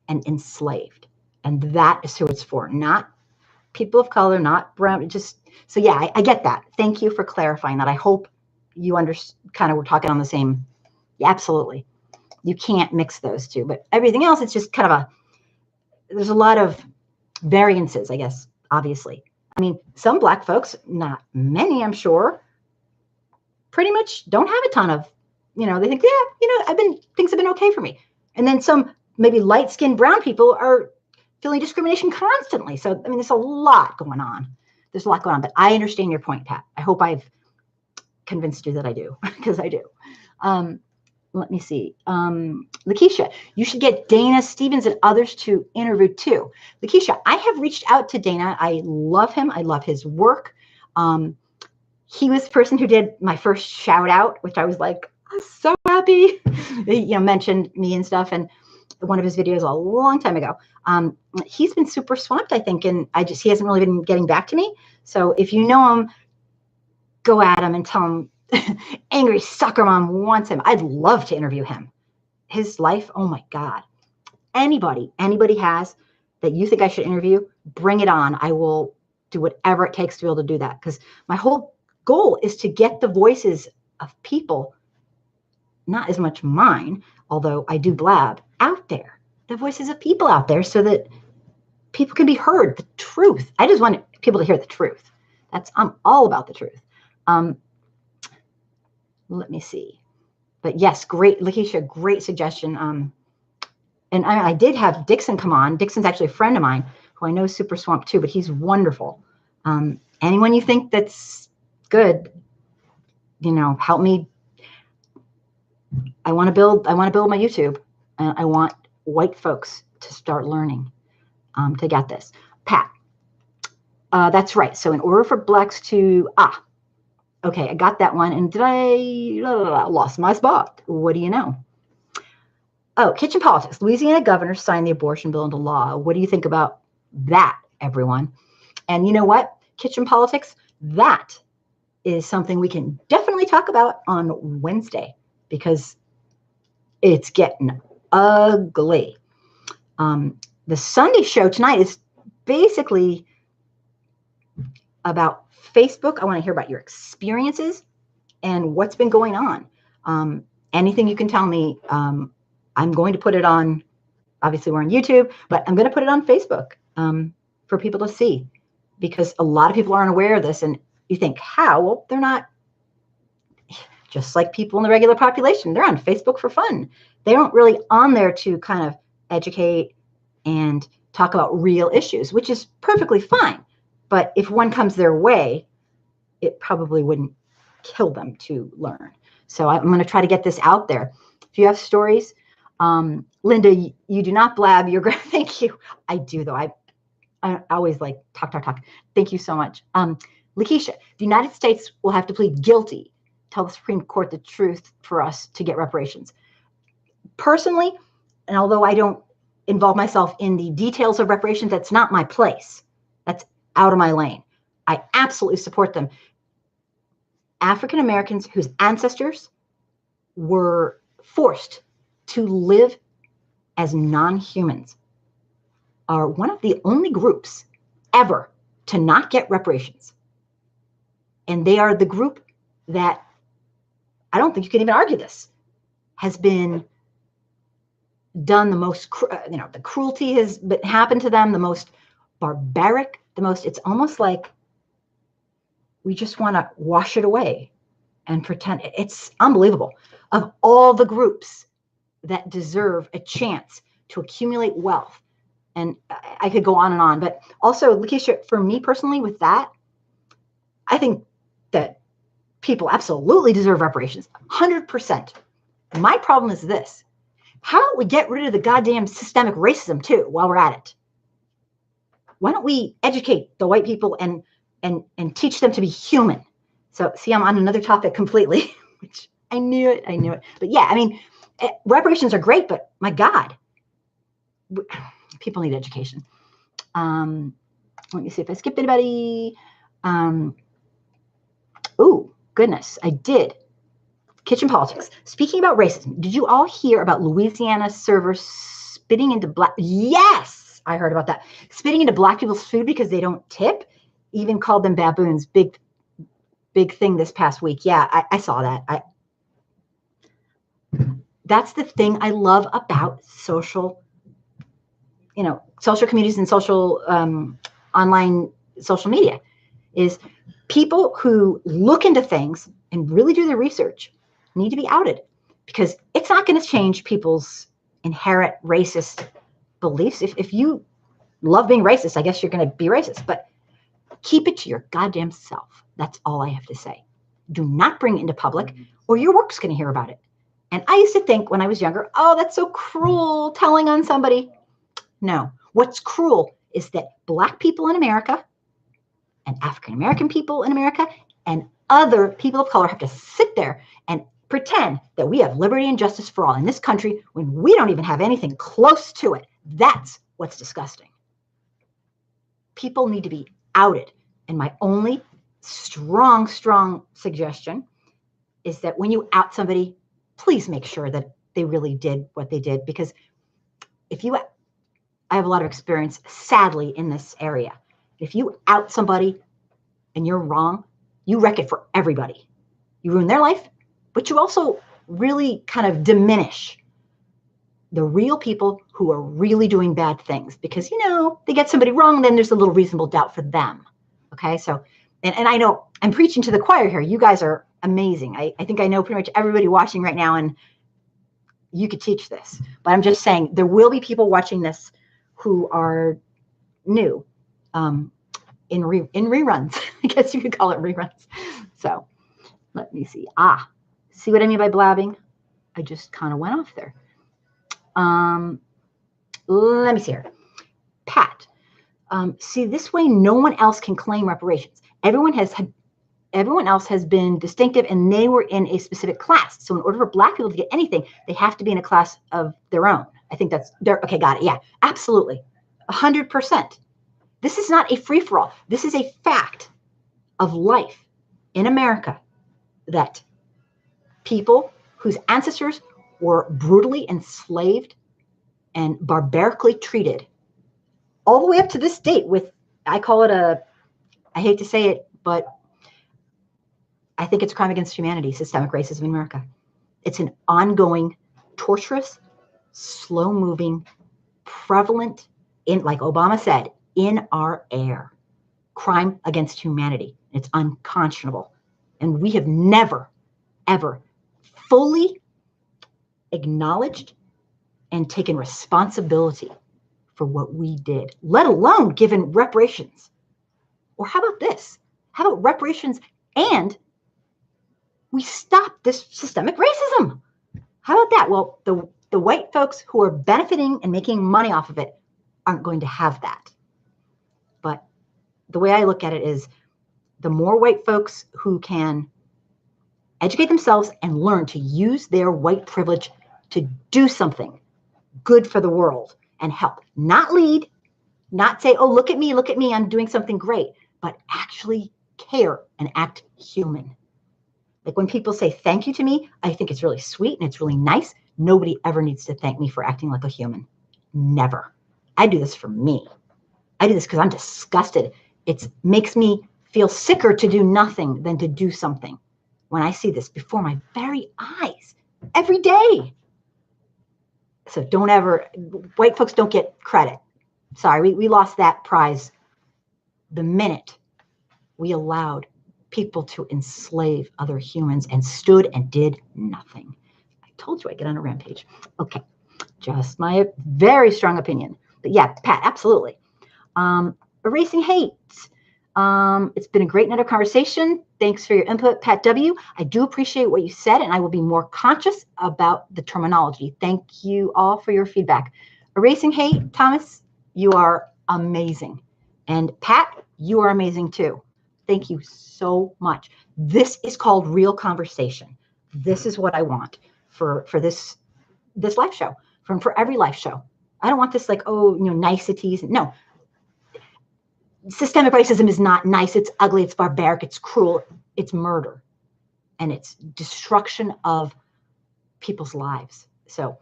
Speaker 1: and enslaved. And that is who it's for, not people of color, not brown. So yeah, I get that. Thank you for clarifying that. I hope you understand, we're talking on the same. Yeah, absolutely. You can't mix those two, but everything else, it's just kind of there's a lot of variances, I guess, obviously. I mean, some Black folks, not many, I'm sure, pretty much don't have a ton of, they think, yeah, things have been okay for me. And then some maybe light-skinned brown people are feeling discrimination constantly. So, I mean, there's a lot going on. But I understand your point, Pat. I hope I've convinced you that I do, because I do. Let me see. Lakeisha, you should get Dana Stevens and others to interview too. Lakeisha, I have reached out to Dana. I love him. I love his work. He was the person who did my first shout out, which I was like, I'm so happy. He mentioned me and stuff, and one of his videos a long time ago. He's been super swamped, I think, and he hasn't really been getting back to me. So if you know him, go at him and tell him Angry Soccer Mom wants him. I'd love to interview him. His life, oh my God. Anybody has that you think I should interview, bring it on. I will do whatever it takes to be able to do that, because my whole goal is to get the voices of people, not as much mine, although I do blab, out there. The voices of people out there so that people can be heard, the truth. I just want people to hear the truth. I'm all about the truth. Let me see. But yes, great, Lakeisha, great suggestion. And I did have Dixon come on. Dixon's actually a friend of mine who I know is super swamped too, but he's wonderful. Anyone you think that's good, help me. I want to build my YouTube, and I want white folks to start learning to get this. Pat, that's right. So in order for Blacks to, okay, I got that one. And did I lost my spot? What do you know? Oh, kitchen politics. Louisiana governor signed the abortion bill into law. What do you think about that, everyone? And you know what? Kitchen politics, that is something we can definitely talk about on Wednesday, because it's getting ugly. The Sunday show tonight is basically about Facebook. I want to hear about your experiences and what's been going on. Anything you can tell me. I'm going to put it on, obviously we're on YouTube, but I'm going to put it on Facebook for people to see, because a lot of people aren't aware of this. And you think, how? Well, they're not just like people in the regular population. They're on Facebook for fun. They aren't really on there to kind of educate and talk about real issues, which is perfectly fine. But if one comes their way, it probably wouldn't kill them to learn. So I'm going to try to get this out there. If you have stories, Linda, you do not blab. You're thank you. I do though. I always like talk. Thank you so much. Lakeisha, the United States will have to plead guilty, tell the Supreme Court the truth for us to get reparations. Personally, and although I don't involve myself in the details of reparations, that's not my place. That's out of my lane. I absolutely support them. African Americans whose ancestors were forced to live as non-humans are one of the only groups ever to not get reparations. And they are the group that, I don't think you can even argue this, has been done the most, the cruelty has happened to them, the most barbaric, it's almost like we just want to wash it away and pretend. It's unbelievable. Of all the groups that deserve a chance to accumulate wealth, and I could go on and on, but also, Lakeisha, for me personally with that, I think that people absolutely deserve reparations, 100%. My problem is this. How about we get rid of the goddamn systemic racism too while we're at it? Why don't we educate the white people and teach them to be human? So see, I'm on another topic completely, which I knew it. But yeah, I mean, reparations are great, but my God, people need education. Let me see if I skipped anybody. Oh, goodness, I did. Kitchen politics. Speaking about racism, did you all hear about Louisiana servers spitting into black? Yes, I heard about that. Spitting into black people's food because they don't tip. Even called them baboons. Big thing this past week. Yeah, I saw that. That's the thing I love about social communities and social online social media, is people who look into things and really do their research need to be outed, because it's not going to change people's inherent racist beliefs. If you love being racist, I guess you're going to be racist, but keep it to your goddamn self. That's all I have to say. Do not bring it into public, or your work's going to hear about it. And I used to think when I was younger, oh, that's so cruel, telling on somebody. No, what's cruel is that Black people in America and African American people in America and other people of color have to sit there and pretend that we have liberty and justice for all in this country when we don't even have anything close to it. That's what's disgusting. People need to be outed. And my only strong suggestion is that when you out somebody, please make sure that they really did what they did. Because I have a lot of experience, sadly, in this area. If you out somebody and you're wrong, you wreck it for everybody. You ruin their life, but you also really kind of diminish the real people who are really doing bad things, because, they get somebody wrong, then there's a little reasonable doubt for them. Okay. So, and I know I'm preaching to the choir here. You guys are amazing. I think I know pretty much everybody watching right now, and you could teach this, but I'm just saying there will be people watching this who are new, in reruns. I guess you could call it reruns. So let me see. See what I mean by blabbing? I just kind of went off there. Let me see here. Pat, see, this way no one else can claim reparations. Everyone else has been distinctive, and they were in a specific class. So in order for Black people to get anything, they have to be in a class of their own. I think okay, got it. Yeah, absolutely. 100%. This is not a free-for-all. This is a fact of life in America, that people whose ancestors were brutally enslaved and barbarically treated all the way up to this date with, I call it I hate to say it, but I think it's a crime against humanity, systemic racism in America. It's an ongoing, torturous, slow-moving, prevalent, like Obama said, in our air. Crime against humanity. It's unconscionable. And we have never, ever fully acknowledged and taken responsibility for what we did, let alone given reparations. Or how about this? How about reparations and we stop this systemic racism? How about that? Well, the white folks who are benefiting and making money off of it aren't going to have that. But the way I look at it is the more white folks who can educate themselves and learn to use their white privilege to do something good for the world and help, not lead, not say, oh, look at me, I'm doing something great, but actually care and act human. Like when people say thank you to me, I think it's really sweet and it's really nice. Nobody ever needs to thank me for acting like a human. Never. I do this for me. I do this because I'm disgusted. It makes me feel sicker to do nothing than to do something when I see this before my very eyes every day. So don't ever, white folks don't get credit. Sorry, we lost that prize the minute we allowed people to enslave other humans and stood and did nothing. I told you I get on a rampage. Okay, just my very strong opinion. But yeah, Pat, absolutely. Erasing hate. It's been a great night of conversation. Thanks for your input, Pat W. I do appreciate what you said, and I will be more conscious about the terminology. Thank you all for your feedback. Erasing hate, Thomas, you are amazing. And Pat, you are amazing too. Thank you so much. This is called real conversation. This is what I want for this live show, for every live show. I don't want this like, oh, niceties. No. Systemic racism is not nice. It's ugly. It's barbaric. It's cruel. It's murder. And it's destruction of people's lives. So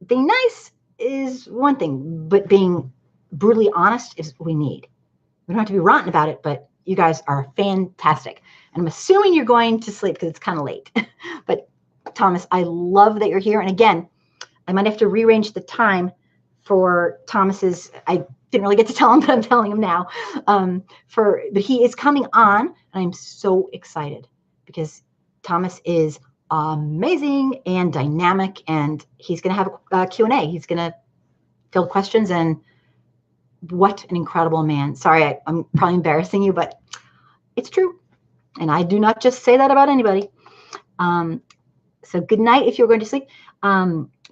Speaker 1: being nice is one thing, but being brutally honest is what we need. We don't have to be rotten about it, but you guys are fantastic. And I'm assuming you're going to sleep because it's kind of late. But Thomas, I love that you're here. And again, I might have to rearrange the time for Thomas's, I didn't really get to tell him, but I'm telling him now. But he is coming on, and I'm so excited because Thomas is amazing and dynamic, and he's going to have a Q&A. He's going to field questions, and what an incredible man. Sorry, I'm probably embarrassing you, but it's true. And I do not just say that about anybody. So good night if you're going to sleep.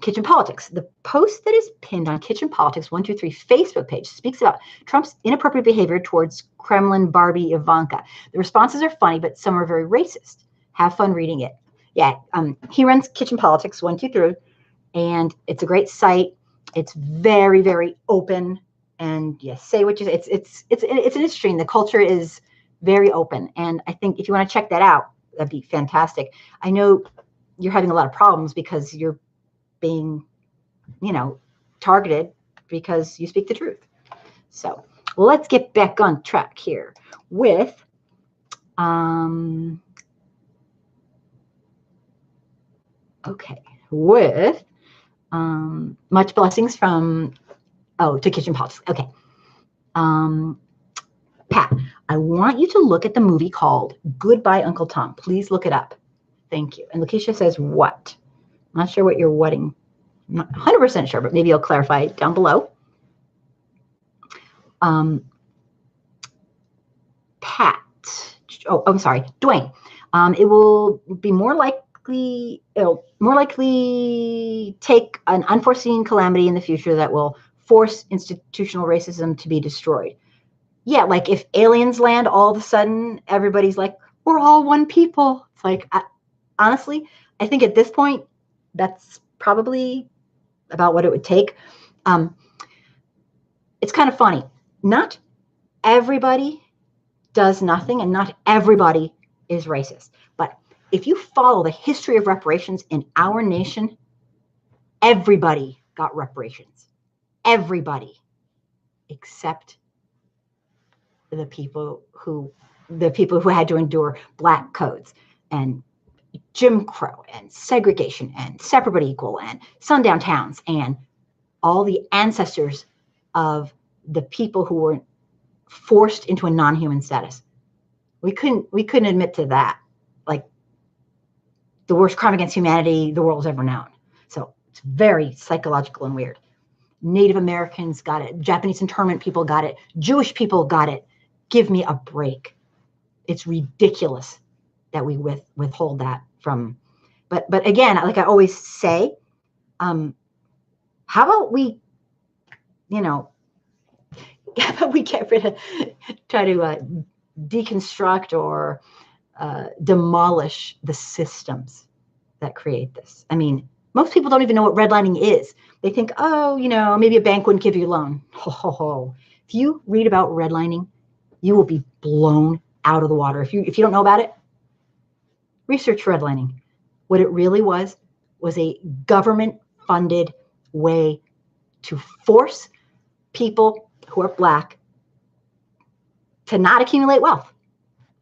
Speaker 1: Kitchen Politics. The post that is pinned on Kitchen Politics 123 Facebook page speaks about Trump's inappropriate behavior towards Kremlin Barbie Ivanka. The responses are funny, but some are very racist. Have fun reading it. Yeah, he runs Kitchen Politics 123, and it's a great site. It's very, very open, and yes, say what you say. It's interesting. The culture is very open, and I think if you want to check that out, that'd be fantastic. I know you're having a lot of problems because you're being, targeted because you speak the truth. So let's get back on track here with, much blessings from, to Kitchen Politics. Okay. Pat, I want you to look at the movie called Goodbye, Uncle Tom. Please look it up. Thank you. And Lakeisha says, what? I'm not sure what you're whatting. I'm not 100% sure, but maybe you'll clarify down below. Pat. Oh, I'm sorry. Dwayne. It will be more likely take an unforeseen calamity in the future that will force institutional racism to be destroyed. Yeah, like if aliens land, all of a sudden, everybody's like, we're all one people. It's like, honestly, I think at this point, that's probably about what it would take. It's kind of funny. Not everybody does nothing, and not everybody is racist. But if you follow the history of reparations in our nation, everybody got reparations. Everybody, except the people who had to endure black codes and Jim Crow and segregation and separate but equal and sundown towns and all the ancestors of the people who were forced into a non-human status. We couldn't admit to that. Like, the worst crime against humanity the world's ever known. So it's very psychological and weird. Native Americans got it. Japanese internment people got it. Jewish people got it. Give me a break. It's ridiculous that we withhold that from. But again, like I always say, how about we, how about we get rid of, try to deconstruct or demolish the systems that create this. I mean, most people don't even know what redlining is. They think, oh, maybe a bank wouldn't give you a loan. If you read about redlining, you will be blown out of the water. If you don't know about it, research redlining. What it really was a government-funded way to force people who are black to not accumulate wealth.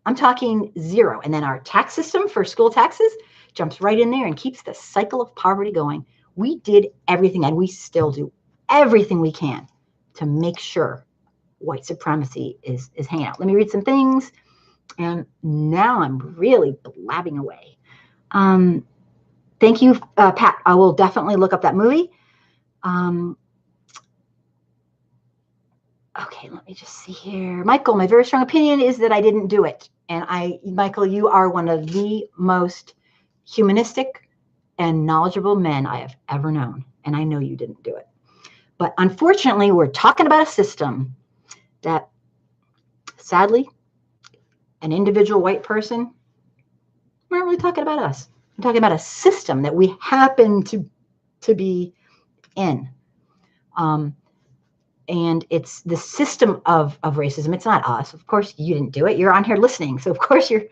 Speaker 1: I'm talking zero. And then our tax system for school taxes jumps right in there and keeps the cycle of poverty going. We did everything, and we still do everything we can to make sure white supremacy is hanging out. Let me read some things. And now I'm really blabbing away. Thank you, Pat. I will definitely look up that movie. Okay, let me just see here. Michael, my very strong opinion is that I didn't do it. And Michael, you are one of the most humanistic and knowledgeable men I have ever known. And I know you didn't do it. But unfortunately, we're talking about a system that, sadly, an individual white person, we're not really talking about us. I'm talking about a system that we happen to be in. And it's the system of racism. It's not us. Of course, you didn't do it. You're on here listening. So, of course, you're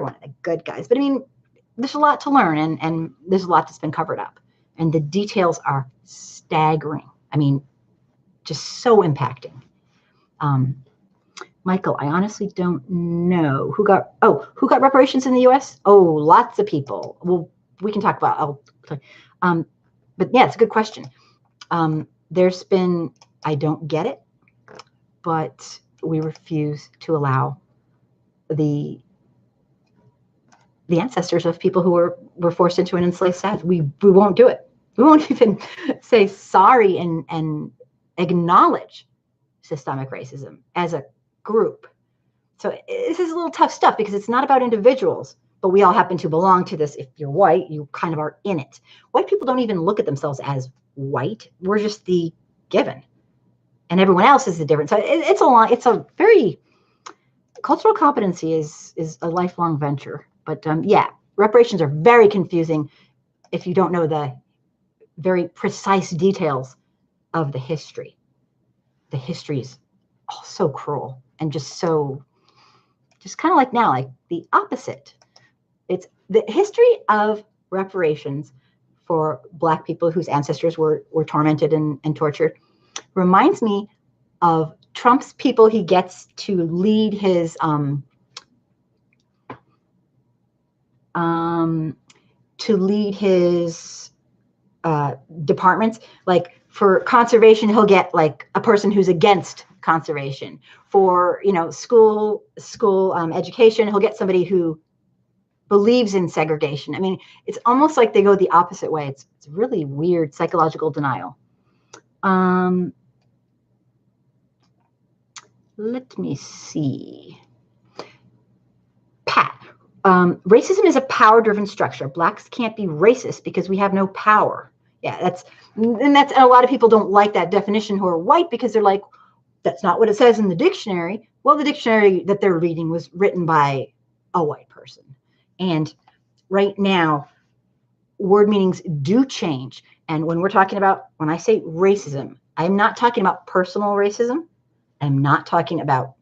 Speaker 1: one of the good guys. But, I mean, there's a lot to learn, and there's a lot that's been covered up. And the details are staggering. I mean, just so impacting. Michael, I honestly don't know who got reparations in the U.S. Oh, lots of people. Well, we can talk about. But yeah, it's a good question. There's been, I don't get it, but we refuse to allow the ancestors of people who were forced into an enslaved status. We won't do it. We won't even say sorry and acknowledge systemic racism as a group. So this is a little tough stuff because it's not about individuals, but we all happen to belong to this. If you're white, you kind of are in it. White people don't even look at themselves as white. We're just the given, and everyone else is the different. So it's a very, cultural competency is a lifelong venture. But yeah, reparations are very confusing if you don't know the very precise details of the history. The history is so cruel and just kind of like now, like the opposite. It's the history of reparations for Black people whose ancestors were tormented and tortured reminds me of Trump's people he gets to lead his departments. Like for conservation, he'll get like a person who's against conservation. For school education, he'll get somebody who believes in segregation. I mean, it's almost like they go the opposite way. It's really weird psychological denial. Let me see. Pat, racism is a power-driven structure. Blacks can't be racist because we have no power. Yeah, that's a lot of people don't like that definition who are white because they're like, that's not what it says in the dictionary. Well, the dictionary that they're reading was written by a white person. And right now, word meanings do change. And when I say racism, I'm not talking about personal racism. I'm not talking about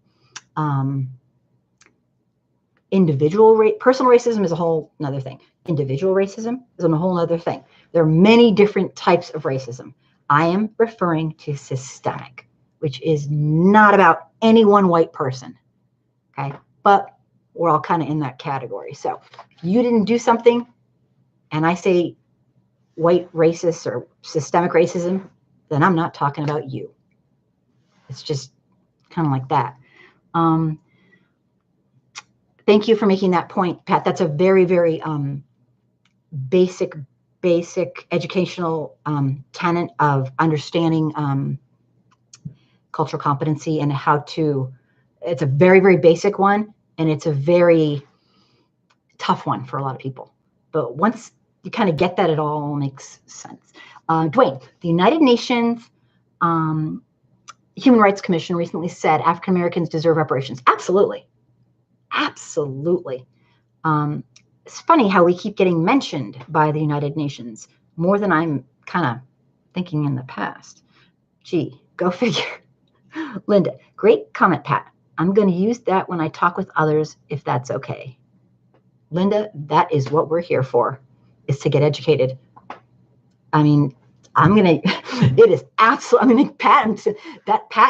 Speaker 1: personal racism is a whole nother thing. Individual racism is a whole other thing. There are many different types of racism. I am referring to systemic, which is not about any one white person. Okay. But we're all kind of in that category. So if you didn't do something and I say white racist or systemic racism, then I'm not talking about you. It's just kind of like that. Thank you for making that point, Pat. That's a very, very basic educational tenet of understanding cultural competency and how to, it's a very, very basic one, and it's a very tough one for a lot of people. But once you kind of get that, it all makes sense. Dwayne, the United Nations Human Rights Commission recently said African Americans deserve reparations. Absolutely. Absolutely. It's funny how we keep getting mentioned by the United Nations more than I'm kind of thinking in the past. Gee, go figure. Linda, great comment, Pat. I'm going to use that when I talk with others, if that's okay. Linda, that is what we're here for, is to get educated. I mean, it is absolutely, I mean, Pat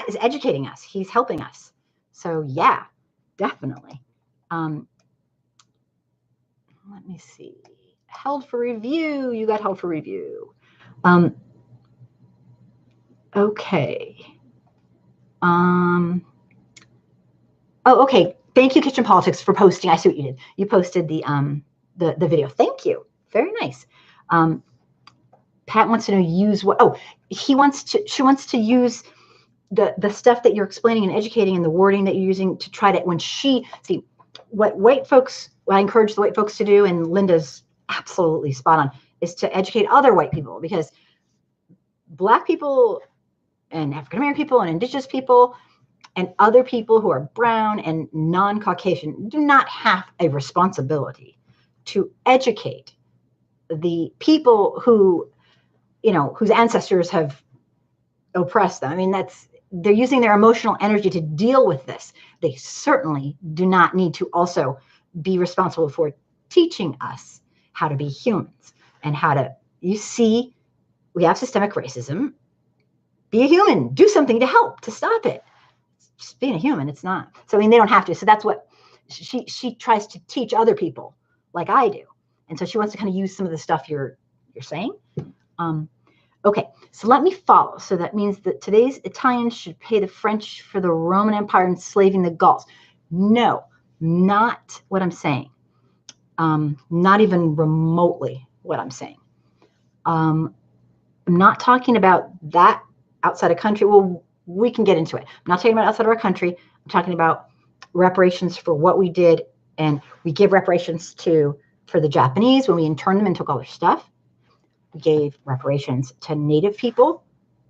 Speaker 1: is educating us. He's helping us. So yeah, definitely. Let me see. Held for review. You got held for review. Okay. Oh, okay. Thank you, Kitchen Politics, for posting. I see what you did. You posted the video. Thank you. Very nice. Pat wants to know use what? Oh, she wants to use the stuff that you're explaining and educating and the wording that you're using to try to, when she, see, what white folks, what I encourage the white folks to do, and Linda's absolutely spot on, is to educate other white people, because Black people and African American people and Indigenous people and other people who are brown and non-Caucasian do not have a responsibility to educate the people who, you know, whose ancestors have oppressed them. I mean, they're using their emotional energy to deal with this. They certainly do not need to also be responsible for teaching us how to be humans and how to, you see, we have systemic racism. Be a human, do something to help, to stop it. Just being a human, it's not. So, I mean, they don't have to. So that's what she tries to teach other people like I do. And so she wants to kind of use some of the stuff you're saying. Okay, so let me follow. So that means that today's Italians should pay the French for the Roman Empire enslaving the Gauls. No, not what I'm saying. Not even remotely what I'm saying. I'm not talking about that outside a country. Well, we can get into it. I'm not talking about outside of our country. I'm talking about reparations for what we did. And we give reparations for the Japanese when we interned them and took all their stuff. We gave reparations to Native people,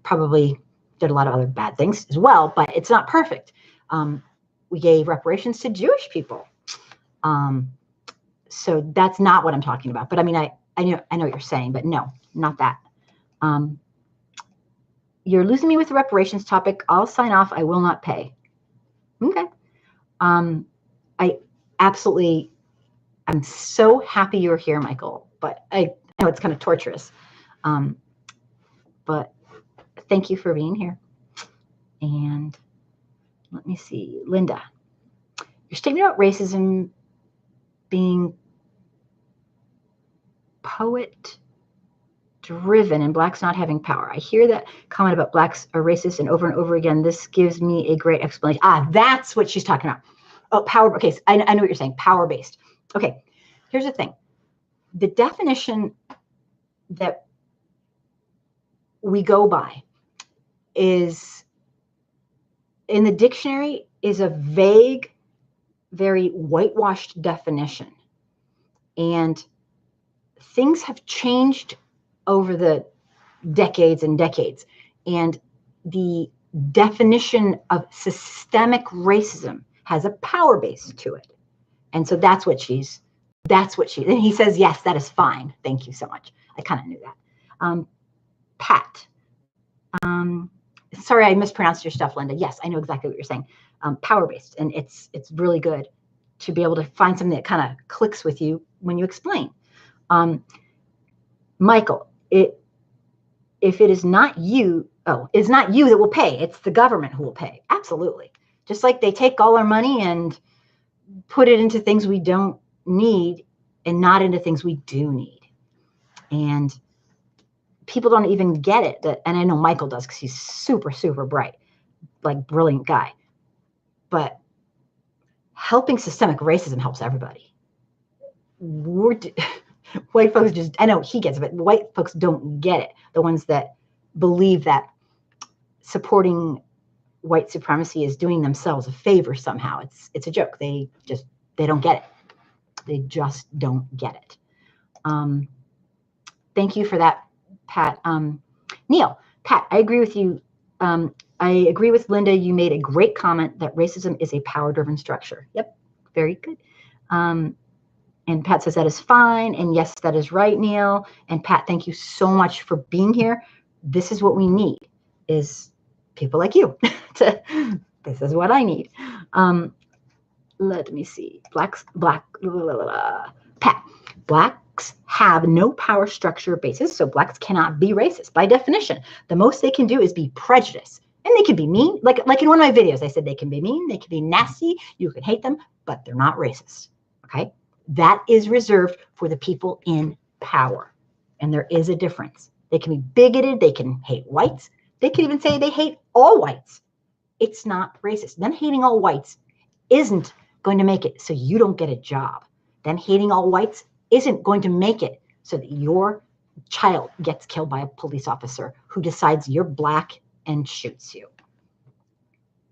Speaker 1: probably did a lot of other bad things as well, but it's not perfect. We gave reparations to Jewish people. So that's not what I'm talking about. But I mean, I know what you're saying, but no, not that. You're losing me with the reparations topic. I'll sign off. I will not pay. Okay. I absolutely, I'm so happy you're here, Michael, but I know it's kind of torturous. But thank you for being here. And let me see, Linda, your statement about racism being poet driven and Blacks not having power. I hear that comment about Blacks are racist and over again. This gives me a great explanation. That's what she's talking about. Oh, power. Okay, so I know what you're saying. Power based. Okay, here's the thing. The definition that we go by is in the dictionary is a vague, very whitewashed definition. And things have changed over the decades and decades. And the definition of systemic racism has a power base to it. And so that's what and he says, yes, that is fine. Thank you so much. I kind of knew that. Pat, sorry, I mispronounced your stuff, Linda. Yes, I know exactly what you're saying. Power-based, and it's really good to be able to find something that kind of clicks with you when you explain. Michael, if it is not you, it's not you that will pay. It's the government who will pay. Absolutely. Just like they take all our money and put it into things we don't need and not into things we do need. And people don't even get it. And I know Michael does because he's super, super bright, like brilliant guy. But helping systemic racism helps everybody. White folks just, I know he gets it, but white folks don't get it. The ones that believe that supporting white supremacy is doing themselves a favor somehow. It's a joke. They don't get it. They just don't get it. Thank you for that, Pat. Neil, Pat, I agree with you. I agree with Linda. You made a great comment that racism is a power-driven structure. Yep, very good. And Pat says that is fine. And yes, that is right, Neil. And Pat, thank you so much for being here. This is what we need, is people like you. This is what I need. Let me see. Pat. Blacks have no power structure basis, so blacks cannot be racist by definition. The most they can do is be prejudiced. And they can be mean. Like in one of my videos, I said they can be mean, they can be nasty, you can hate them, but they're not racist. Okay? That is reserved for the people in power. And there is a difference. They can be bigoted, they can hate whites. They can even say they hate all whites. It's not racist. Them hating all whites isn't going to make it so you don't get a job. Them hating all whites isn't going to make it so that your child gets killed by a police officer who decides you're black and shoots you.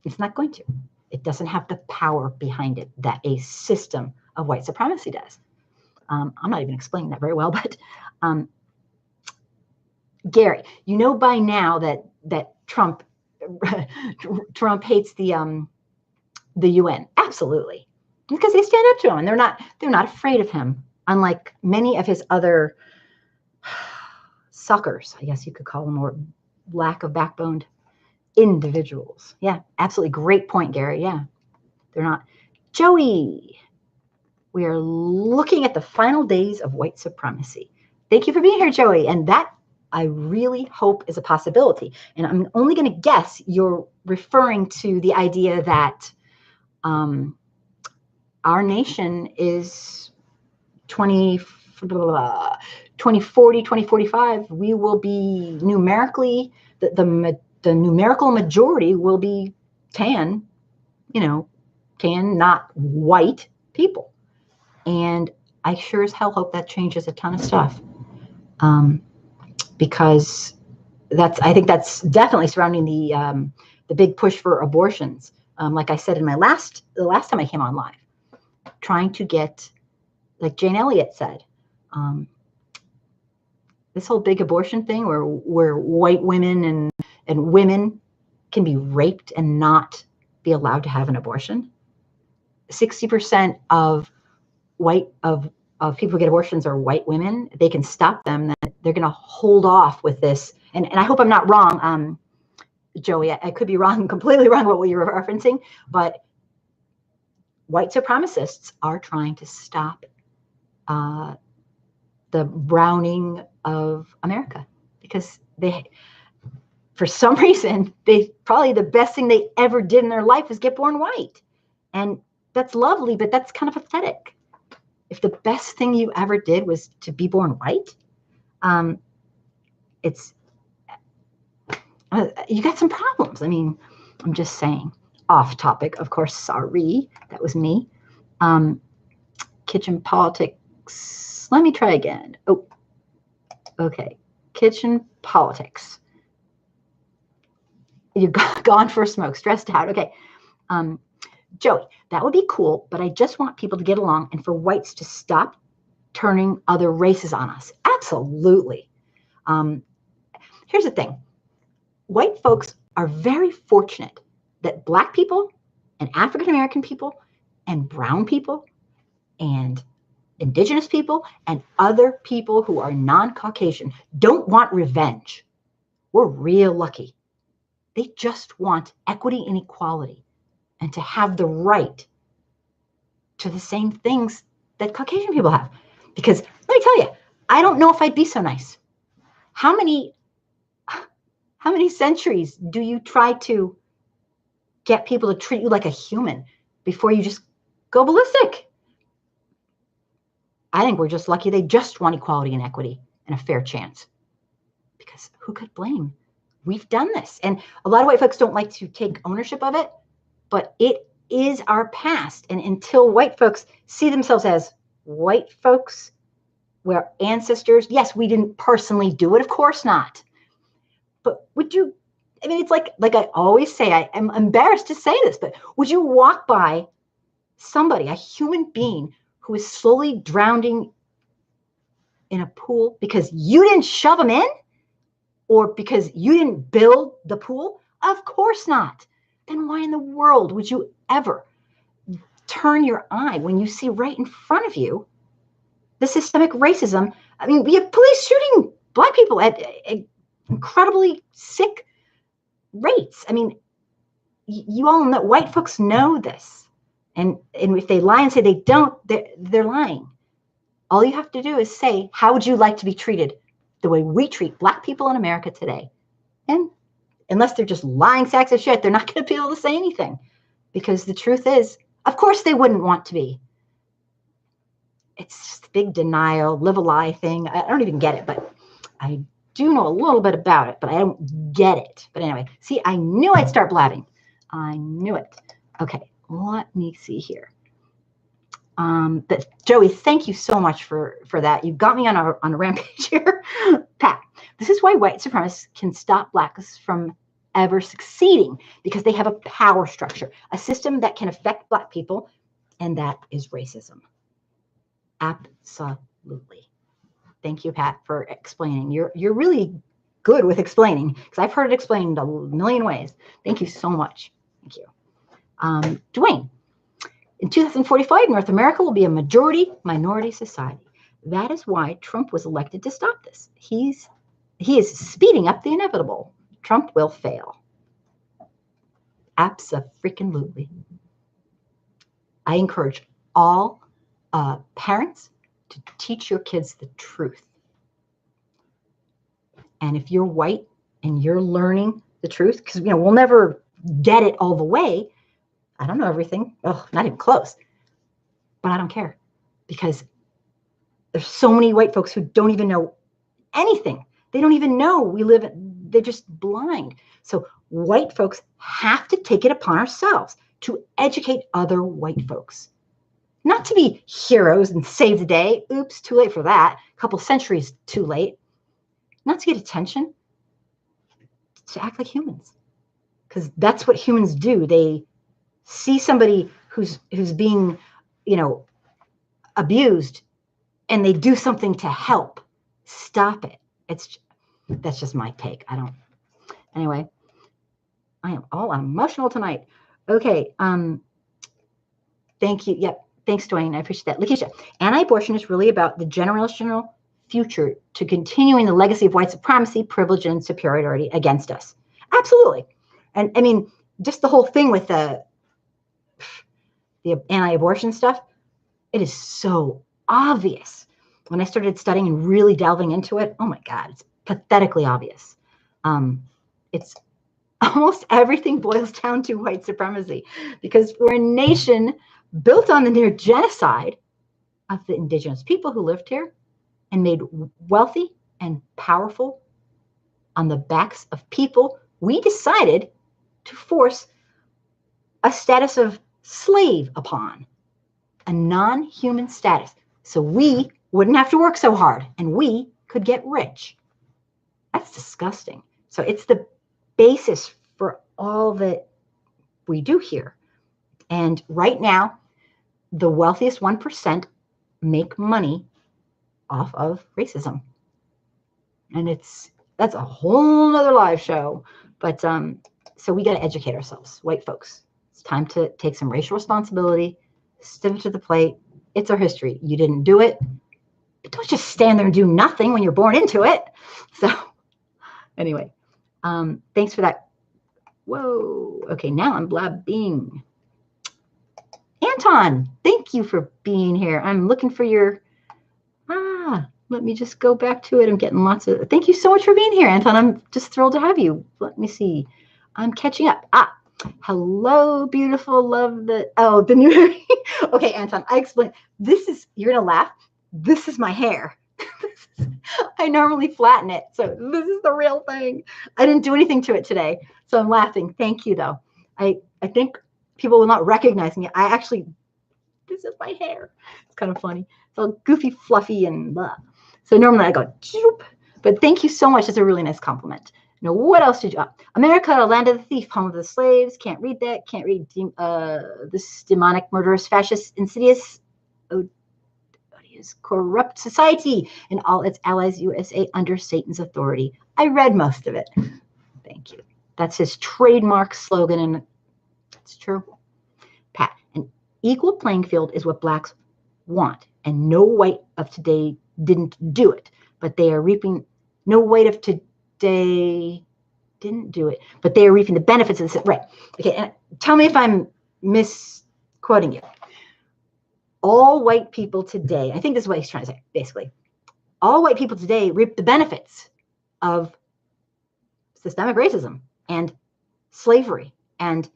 Speaker 1: It's not going to. It doesn't have the power behind it that a system of white supremacy does. I'm not even explaining that very well, but Gary, you know by now that Trump hates the UN. Absolutely, because they stand up to him and they're not afraid of him, unlike many of his other suckers, I guess you could call them, or lack of backboned individuals. Yeah, absolutely. Great point, Gary. Yeah, they're not. Joey, we are looking at the final days of white supremacy. Thank you for being here, Joey. And that I really hope is a possibility. And I'm only going to guess you're referring to the idea that our nation is 2040, 2045, we will be numerically, the numerical majority will be tan, not white people. And I sure as hell hope that changes a ton of stuff. Because I think that's definitely surrounding the big push for abortions. Like I said in the last time I came on live, trying to get, like Jane Elliott said, this whole big abortion thing where white women and women can be raped and not be allowed to have an abortion. 60% of people who get abortions are white women. They can stop them. They're going to hold off with this. And I hope I'm not wrong, Joey. I could be wrong, completely wrong what you're referencing, but white supremacists are trying to stop the browning of America because for some reason, probably the best thing they ever did in their life was get born white. And that's lovely, but that's kind of pathetic. If the best thing you ever did was to be born white, you got some problems. I mean, I'm just saying. Off topic, of course, sorry. That was me. Kitchen politics. Let me try again. Oh, okay. Kitchen politics. You're gone for a smoke, stressed out. Okay. Joey, that would be cool, but I just want people to get along and for whites to stop turning other races on us. Absolutely. Here's the thing. White folks are very fortunate that Black people and African-American people and brown people and indigenous people and other people who are non-Caucasian don't want revenge. We're real lucky. They just want equity and equality and to have the right to the same things that Caucasian people have. Because let me tell you, I don't know if I'd be so nice. How many centuries do you try to get people to treat you like a human before you just go ballistic. I think we're just lucky they just want equality and equity and a fair chance. Because who could blame? We've done this. And a lot of white folks don't like to take ownership of it, but it is our past. And until white folks see themselves as white folks, we're ancestors. Yes, we didn't personally do it. Of course not. But would you, I mean, it's like I always say, I am embarrassed to say this, but would you walk by somebody, a human being who is slowly drowning in a pool because you didn't shove them in? Or because you didn't build the pool? Of course not. Then why in the world would you ever turn your eye when you see right in front of you the systemic racism? I mean, we have police shooting Black people at incredibly sick rates. I mean, you all know, white folks know this. And if they lie and say they don't, they're lying. All you have to do is say, how would you like to be treated the way we treat Black people in America today? And unless they're just lying sacks of shit, they're not going to be able to say anything. Because the truth is, of course they wouldn't want to be. It's just a big denial, live a lie thing. I don't even get it, but I do know a little bit about it, but I don't get it. But anyway, see, I knew I'd start blabbing. I knew it. Okay, let me see here. But Joey, thank you so much for that. You got me on a rampage here. Pat, this is why white supremacists can stop Blacks from ever succeeding, because they have a power structure, a system that can affect Black people, and that is racism. Absolutely. Thank you, Pat, for explaining. You're really good with explaining, because I've heard it explained a million ways. Thank you so much. Thank you. Dwayne, in 2045, North America will be a majority minority society. That is why Trump was elected to stop this. He is speeding up the inevitable. Trump will fail. Abso-freaking-lutely. I encourage all parents to teach your kids the truth. And if you're white and you're learning the truth, because we'll never get it all the way. I don't know everything. Oh, not even close. But I don't care, because there's so many white folks who don't even know anything. They don't even know they're just blind. So white folks have to take it upon ourselves to educate other white folks. Not to be heroes and save the day. Oops, too late for that. A couple centuries too late. Not to get attention. To act like humans. Because that's what humans do. They see somebody who's being, abused, and they do something to help stop it. That's just my take. Anyway, I am all emotional tonight. Okay. Thank you. Yep. Thanks, Dwayne. I appreciate that. Lakeisha, anti-abortion is really about the generational future to continuing the legacy of white supremacy, privilege, and superiority against us. Absolutely. And I mean, just the whole thing with the anti-abortion stuff, it is so obvious. When I started studying and really delving into it, oh my God, it's pathetically obvious. It's almost everything boils down to white supremacy, because we're a nation built on the near genocide of the indigenous people who lived here and made wealthy and powerful on the backs of people we decided to force a status of slave upon, a non-human status, so we wouldn't have to work so hard and we could get rich. That's disgusting. So it's the basis for all that we do here. And right now, the wealthiest 1% make money off of racism. And that's a whole nother live show. But so we got to educate ourselves, white folks. It's time to take some racial responsibility, step to the plate. It's our history. You didn't do it, but don't just stand there and do nothing when you're born into it. So anyway, thanks for that. Whoa. Okay, now I'm blabbing. Anton, thank you for being here. I'm looking for your, let me just go back to it. I'm getting thank you so much for being here, Anton. I'm just thrilled to have you. Let me see. I'm catching up. Hello, beautiful. Love the new. Okay, Anton, I explained. You're going to laugh. This is my hair. I normally flatten it. So this is the real thing. I didn't do anything to it today. So I'm laughing. Thank you, though. I think people will not recognize me. This is my hair. It's kind of funny. It's all goofy, fluffy, and blah. So normally I go, choop. But thank you so much. That's a really nice compliment. Now, what else did you? America, land of the thief, home of the slaves. Can't read that. Can't read this demonic, murderous, fascist, insidious, odious, corrupt society and all its allies, USA, under Satan's authority. I read most of it. Thank you. That's his trademark slogan, and it's true. Pat, an equal playing field is what blacks want, and no white of today didn't do it, but they are reaping. No white of today didn't do it, but they are reaping the benefits of this. Right. Okay. And tell me if I'm misquoting you. All white people today, I think this is what he's trying to say, basically. All white people today reap the benefits of systemic racism and slavery and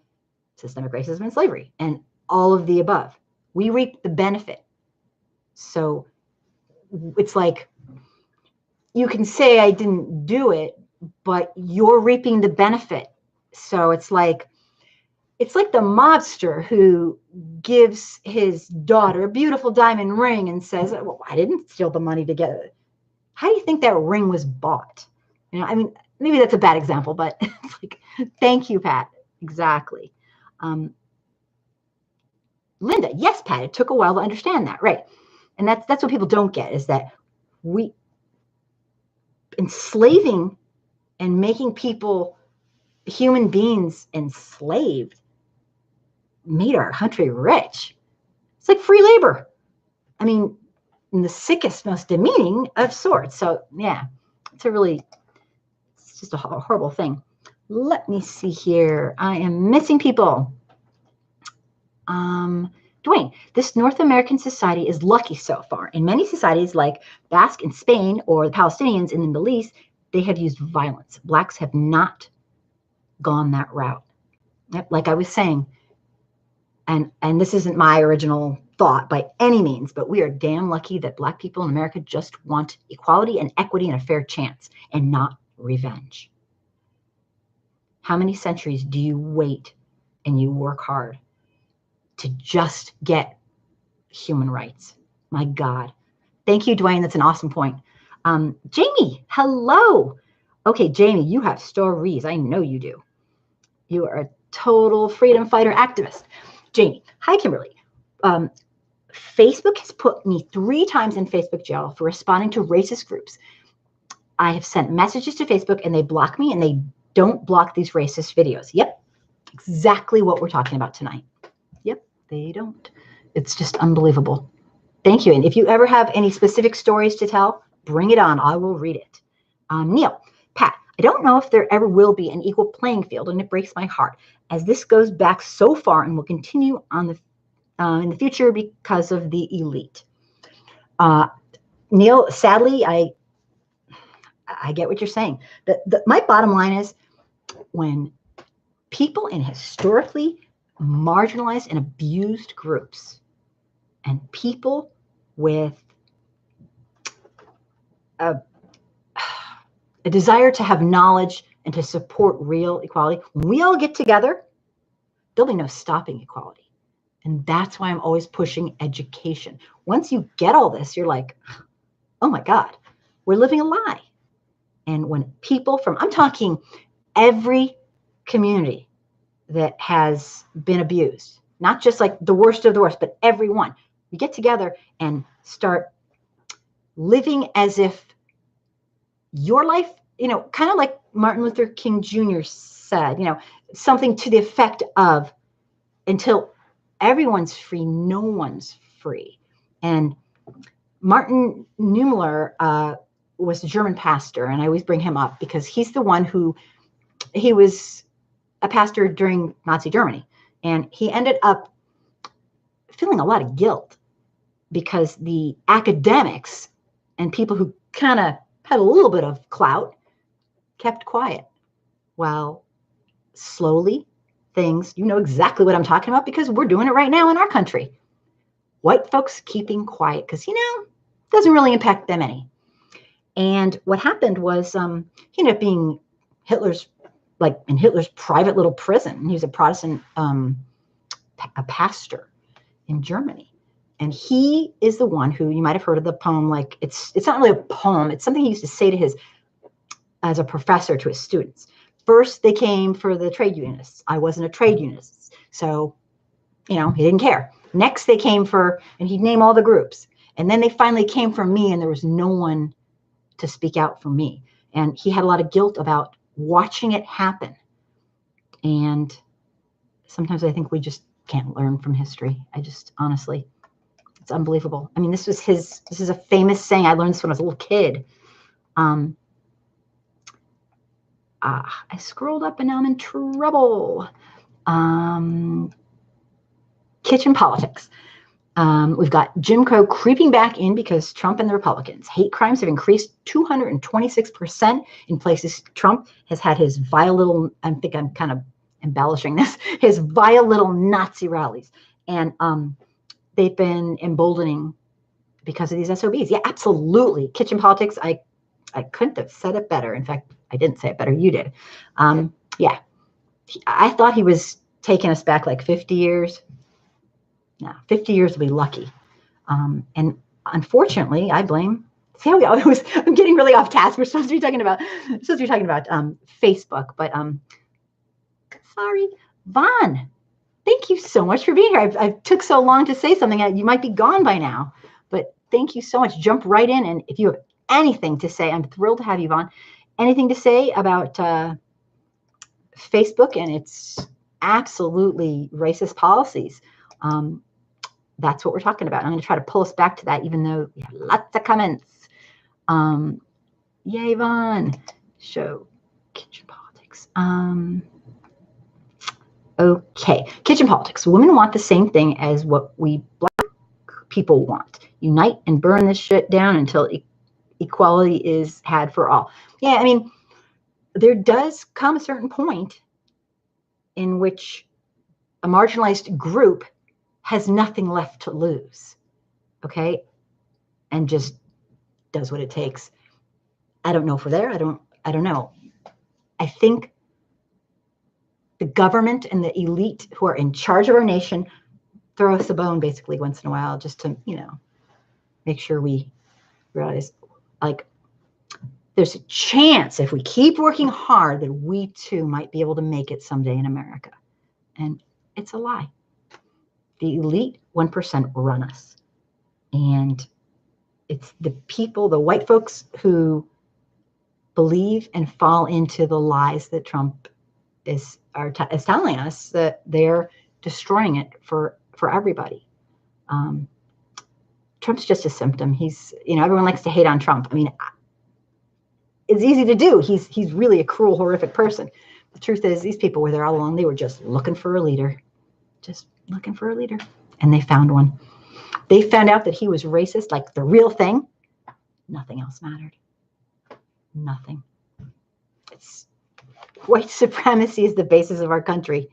Speaker 1: systemic racism and slavery and all of the above. We reap the benefit. So it's like, you can say I didn't do it, but you're reaping the benefit. So it's like the mobster who gives his daughter a beautiful diamond ring and says, well, I didn't steal the money to get it. How do you think that ring was bought? You know, I mean, maybe that's a bad example, but it's like, thank you, Pat. Exactly. Linda, yes, Pat, it took a while to understand that. Right. And that's what people don't get, is that we enslaving and making people, human beings, enslaved made our country rich. It's like free labor. I mean, in the sickest, most demeaning of sorts. So yeah, it's just a horrible thing. Let me see here. I am missing people. Dwayne, this North American society is lucky so far. In many societies like Basque in Spain or the Palestinians in the Middle East, they have used violence. Blacks have not gone that route. Like I was saying, and this isn't my original thought by any means, but we are damn lucky that Black people in America just want equality and equity and a fair chance and not revenge. How many centuries do you wait and you work hard to just get human rights? My God. Thank you, Dwayne. That's an awesome point. Jamie, hello. Okay, Jamie, you have stories. I know you do. You are a total freedom fighter activist. Jamie, hi, Kimberly. Facebook has put me 3 times in Facebook jail for responding to racist groups. I have sent messages to Facebook and they block me, and they don't block these racist videos. Yep, exactly what we're talking about tonight. Yep, they don't. It's just unbelievable. Thank you. And if you ever have any specific stories to tell, bring it on. I will read it. Neil, Pat, I don't know if there ever will be an equal playing field, and it breaks my heart, as this goes back so far and will continue on in the future because of the elite. Neil, sadly, I get what you're saying. My bottom line is, when people in historically marginalized and abused groups and people with a desire to have knowledge and to support real equality, when we all get together, there'll be no stopping equality. And that's why I'm always pushing education. Once you get all this, you're like, oh my God, we're living a lie. And when people I'm talking every community that has been abused, not just like the worst of the worst, but everyone, we get together and start living as if your life, kind of like Martin Luther King Jr. said, something to the effect of, until everyone's free, no one's free. And Martin Niemöller was a German pastor, and I always bring him up because he's the one he was a pastor during Nazi Germany, and he ended up feeling a lot of guilt because the academics and people who kind of had a little bit of clout kept quiet, while slowly things. You know exactly what I'm talking about because we're doing it right now in our country. White folks keeping quiet because, you know, it doesn't really impact them any. And what happened was he ended up being Hitler's, like in Hitler's private little prison. He was a Protestant a pastor in Germany. And he is the one who, you might have heard of the poem, like it's not really a poem. It's something he used to say to as a professor to his students. First, they came for the trade unionists. I wasn't a trade unionist. So, you know, he didn't care. Next, they came for, and he'd name all the groups. And then they finally came for me, and there was no one to speak out for me. And he had a lot of guilt about watching it happen. And sometimes I think we just can't learn from history. I just, honestly, it's unbelievable. I mean, this is a famous saying. I learned this when I was a little kid. I scrolled up and now I'm in trouble. Kitchen politics. We've got Jim Crow creeping back in because Trump and the Republicans. Hate crimes have increased 226% in places Trump has had his vile little, I think I'm kind of embellishing this, his vile little Nazi rallies. And they've been emboldening because of these SOBs. Yeah, absolutely. Kitchen politics, I couldn't have said it better. In fact, I didn't say it better. You did. Yeah. I thought he was taking us back like 50 years. No, 50 years will be lucky. And unfortunately, I blame, see how I'm getting really off task. We're supposed to be talking about, Facebook, but sorry. Vaughn, thank you so much for being here. I took so long to say something. You might be gone by now, but thank you so much. Jump right in. And if you have anything to say, I'm thrilled to have you, Vaughn. Anything to say about Facebook and its absolutely racist policies? That's what we're talking about. I'm going to try to pull us back to that, even though we have lots of comments. Yay, Vaughn. Show kitchen politics. Okay, kitchen politics. Women want the same thing as what we black people want. Unite and burn this shit down until equality is had for all. Yeah, I mean, there does come a certain point in which a marginalized group has nothing left to lose, okay, and just does what it takes. I don't know if we're there. I don't know. I think the government and the elite who are in charge of our nation throw us a bone basically once in a while just to, you know, make sure we realize, like, there's a chance if we keep working hard that we too might be able to make it someday in America. And it's a lie. The elite 1% run us. And it's the people, the white folks who believe and fall into the lies that Trump is telling us, that they're destroying it for everybody. Trump's just a symptom. He's, you know, everyone likes to hate on Trump. I mean, it's easy to do. He's really a cruel, horrific person. The truth is, these people were there all along. They were just looking for a leader. Just looking for a leader. And they found one. They found out that he was racist, like the real thing. Nothing else mattered. Nothing. It's white supremacy is the basis of our country.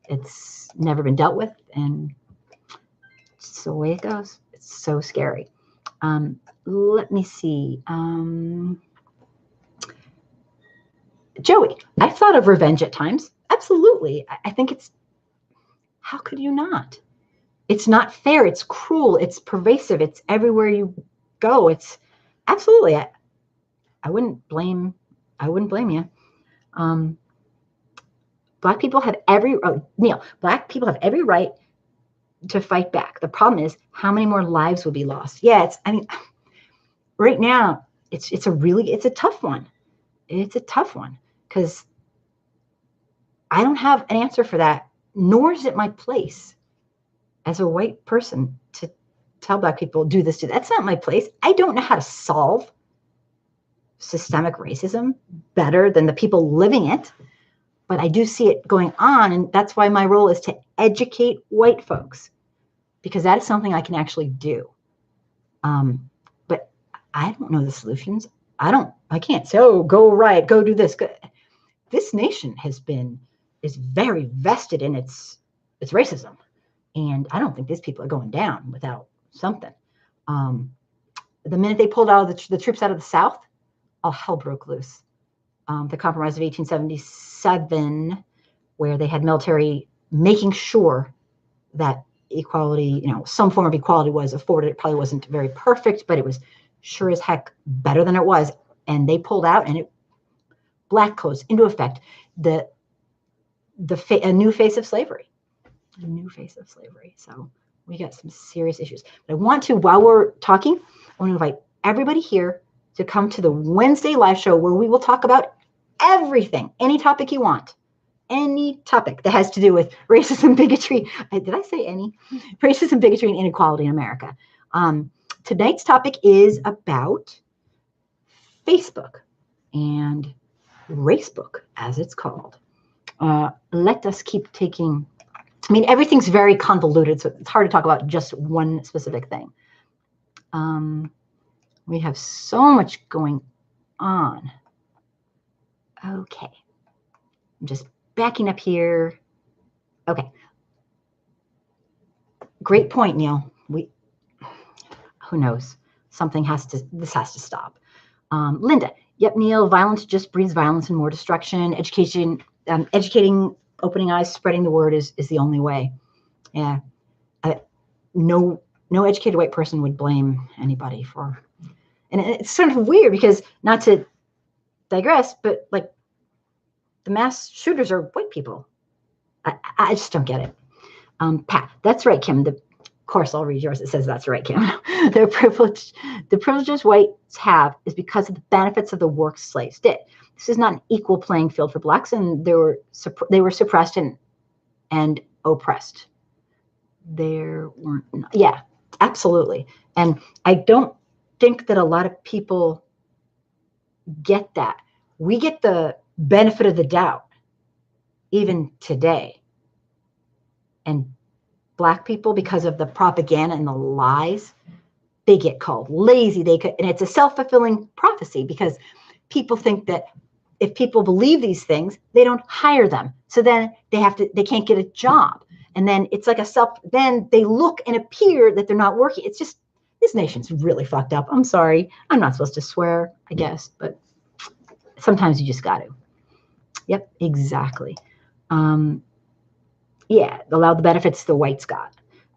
Speaker 1: It's never been dealt with, and it's the way it goes. It's so scary. Let me see. Joey, I've thought of revenge at times. Absolutely. I think it's, how could you not? It's not fair. It's cruel. It's pervasive. It's everywhere you go. It's absolutely. I wouldn't blame you. Black people have Black people have every right to fight back. The problem is how many more lives will be lost. Yeah, right now it's a tough one. It's a tough one because I don't have an answer for that, nor is it my place as a white person to tell Black people do this, do that. That's not my place. I don't know how to solve systemic racism better than the people living it, but I do see it going on, and that's why my role is to educate white folks, because that is something I can actually do. But I don't know the solutions. I can't say, oh, go right, go do this. This nation has been is very vested in its racism. And I don't think these people are going down without something. The minute they pulled out of the troops out of the South, all hell broke loose. The Compromise of 1877, where they had military making sure that equality, some form of equality was afforded. It probably wasn't very perfect, but it was sure as heck better than it was. And they pulled out, and black codes into effect a new face of slavery. A new face of slavery. So we got some serious issues. But I want to, while we're talking, I want to invite everybody here to come to the Wednesday live show where we will talk about everything, any topic you want, any topic that has to do with racism, bigotry. Did I say any? Racism, bigotry, and inequality in America. Tonight's topic is about Facebook and RACEBOok, as it's called. Let us keep taking. I mean, everything's very convoluted, so it's hard to talk about just one specific thing. We have so much going on. Okay. I'm just backing up here. Okay. Great point, Neil. Who knows? This has to stop. Linda, yep, Neil, violence just breeds violence and more destruction. Education, educating, opening eyes, spreading the word is the only way. Yeah. No educated white person would blame anybody for, and it's sort of weird because, not to digress, but like the mass shooters are white people. I just don't get it. Pat, that's right, Kim. Of course, I'll read yours. It says that's right, Kim. The privileges whites have is because of the benefits of the work slaves did. This is not an equal playing field for blacks, and they were suppressed and oppressed. There weren't. Yeah, absolutely. And I don't think that a lot of people get that. We get the benefit of the doubt even today. And black people, because of the propaganda and the lies, they get called lazy. And it's a self-fulfilling prophecy, because people think that if people believe these things, they don't hire them. So then they can't get a job. And then it's like then they look and appear that they're not working. It's just, this nation's really fucked up. I'm sorry. I'm not supposed to swear, I guess, but sometimes you just got to. Yep, exactly. Yeah, allow the benefits the whites got.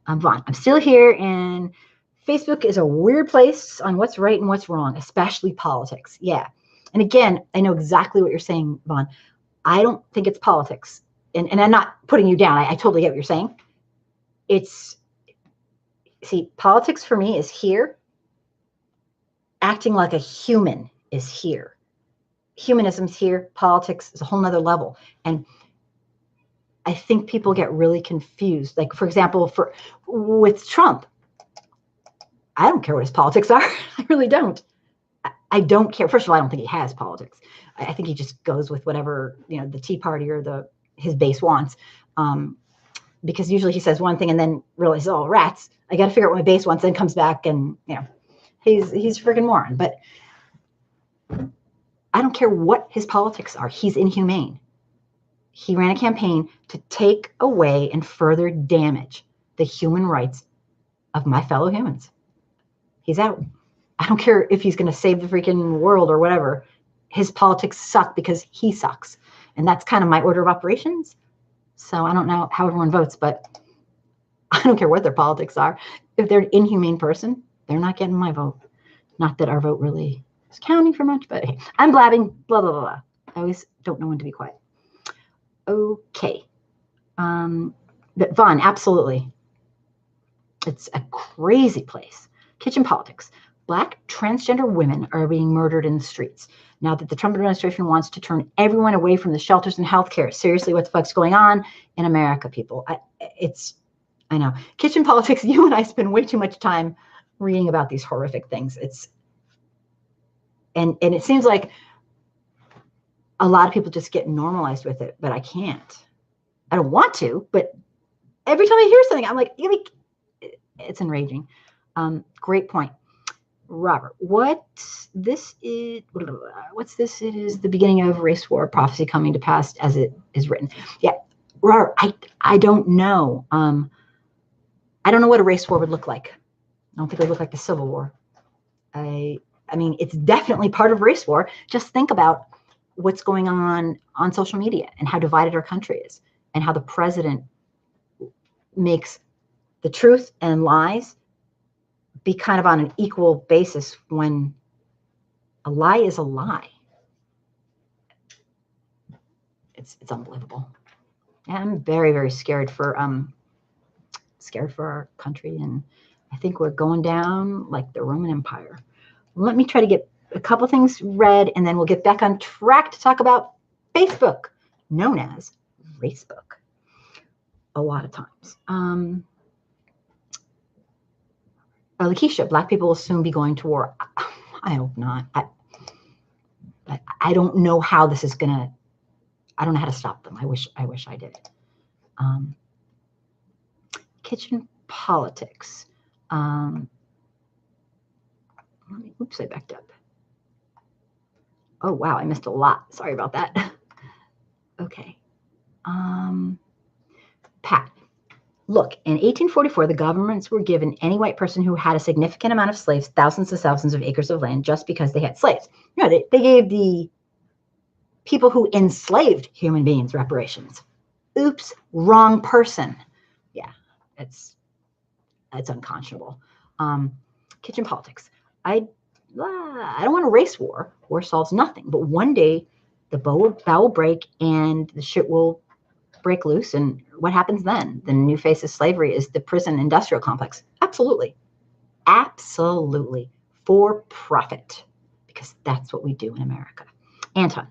Speaker 1: Vaughn, I'm still here, and Facebook is a weird place on what's right and what's wrong, especially politics. Yeah. And again, I know exactly what you're saying, Vaughn. I don't think it's politics. And I'm not putting you down. I totally get what you're saying. See, politics for me is here. Acting like a human is here. Humanism's here. Politics is a whole nother level. And I think people get really confused. Like, for example, with Trump, I don't care what his politics are. I really don't. I don't care. First of all, I don't think he has politics. I think he just goes with whatever, the Tea Party or his base wants. Because usually he says one thing and then realizes, oh, rats, I got to figure out what my base wants, then comes back and, he's a freaking moron. But I don't care what his politics are. He's inhumane. He ran a campaign to take away and further damage the human rights of my fellow humans. He's out. I don't care if he's going to save the freaking world or whatever. His politics suck because he sucks. And that's kind of my order of operations. So I don't know how everyone votes, but I don't care what their politics are. If they're an inhumane person, they're not getting my vote. Not that our vote really is counting for much, but hey, I'm blabbing, blah, blah, blah, blah. I always don't know when to be quiet. Okay. But Vaughn, absolutely. It's a crazy place. Kitchen politics. Black transgender women are being murdered in the streets. Now that the Trump administration wants to turn everyone away from the shelters and healthcare. Seriously, what the fuck's going on in America, people? I know. Kitchen politics, you and I spend way too much time reading about these horrific things. And it seems like a lot of people just get normalized with it, but I can't. I don't want to, but every time I hear something, I'm like, it's enraging. Great point. Robert, what's this? What's this? It is the beginning of race war prophecy coming to pass as it is written. Yeah, Robert, I don't know. I don't know what a race war would look like. I don't think it would look like the Civil War. I mean, it's definitely part of race war. Just think about what's going on social media and how divided our country is, and how the president makes the truth and lies be kind of on an equal basis when a lie is a lie. It's unbelievable. And I'm very, very scared for our country, and I think we're going down like the Roman Empire. Let me try to get a couple things read, and then we'll get back on track to talk about Facebook, known as RACEBOok, a lot of times. Lakeisha, Black people will soon be going to war. I hope not. I don't know how this is gonna. I don't know how to stop them. I wish I did. Kitchen politics. Oops, I backed up. Oh wow, I missed a lot. Sorry about that. Okay. Pat. Look, in 1844, the governments were given any white person who had a significant amount of slaves thousands and thousands of acres of land just because they had slaves. No, they gave the people who enslaved human beings reparations. Oops, wrong person. Yeah, it's unconscionable. Kitchen politics. I don't want a race war. War solves nothing. But one day, the bow will break and the shit will break loose. And what happens then? The new face of slavery is the prison industrial complex. Absolutely. Absolutely. For profit. Because that's what we do in America. Anton,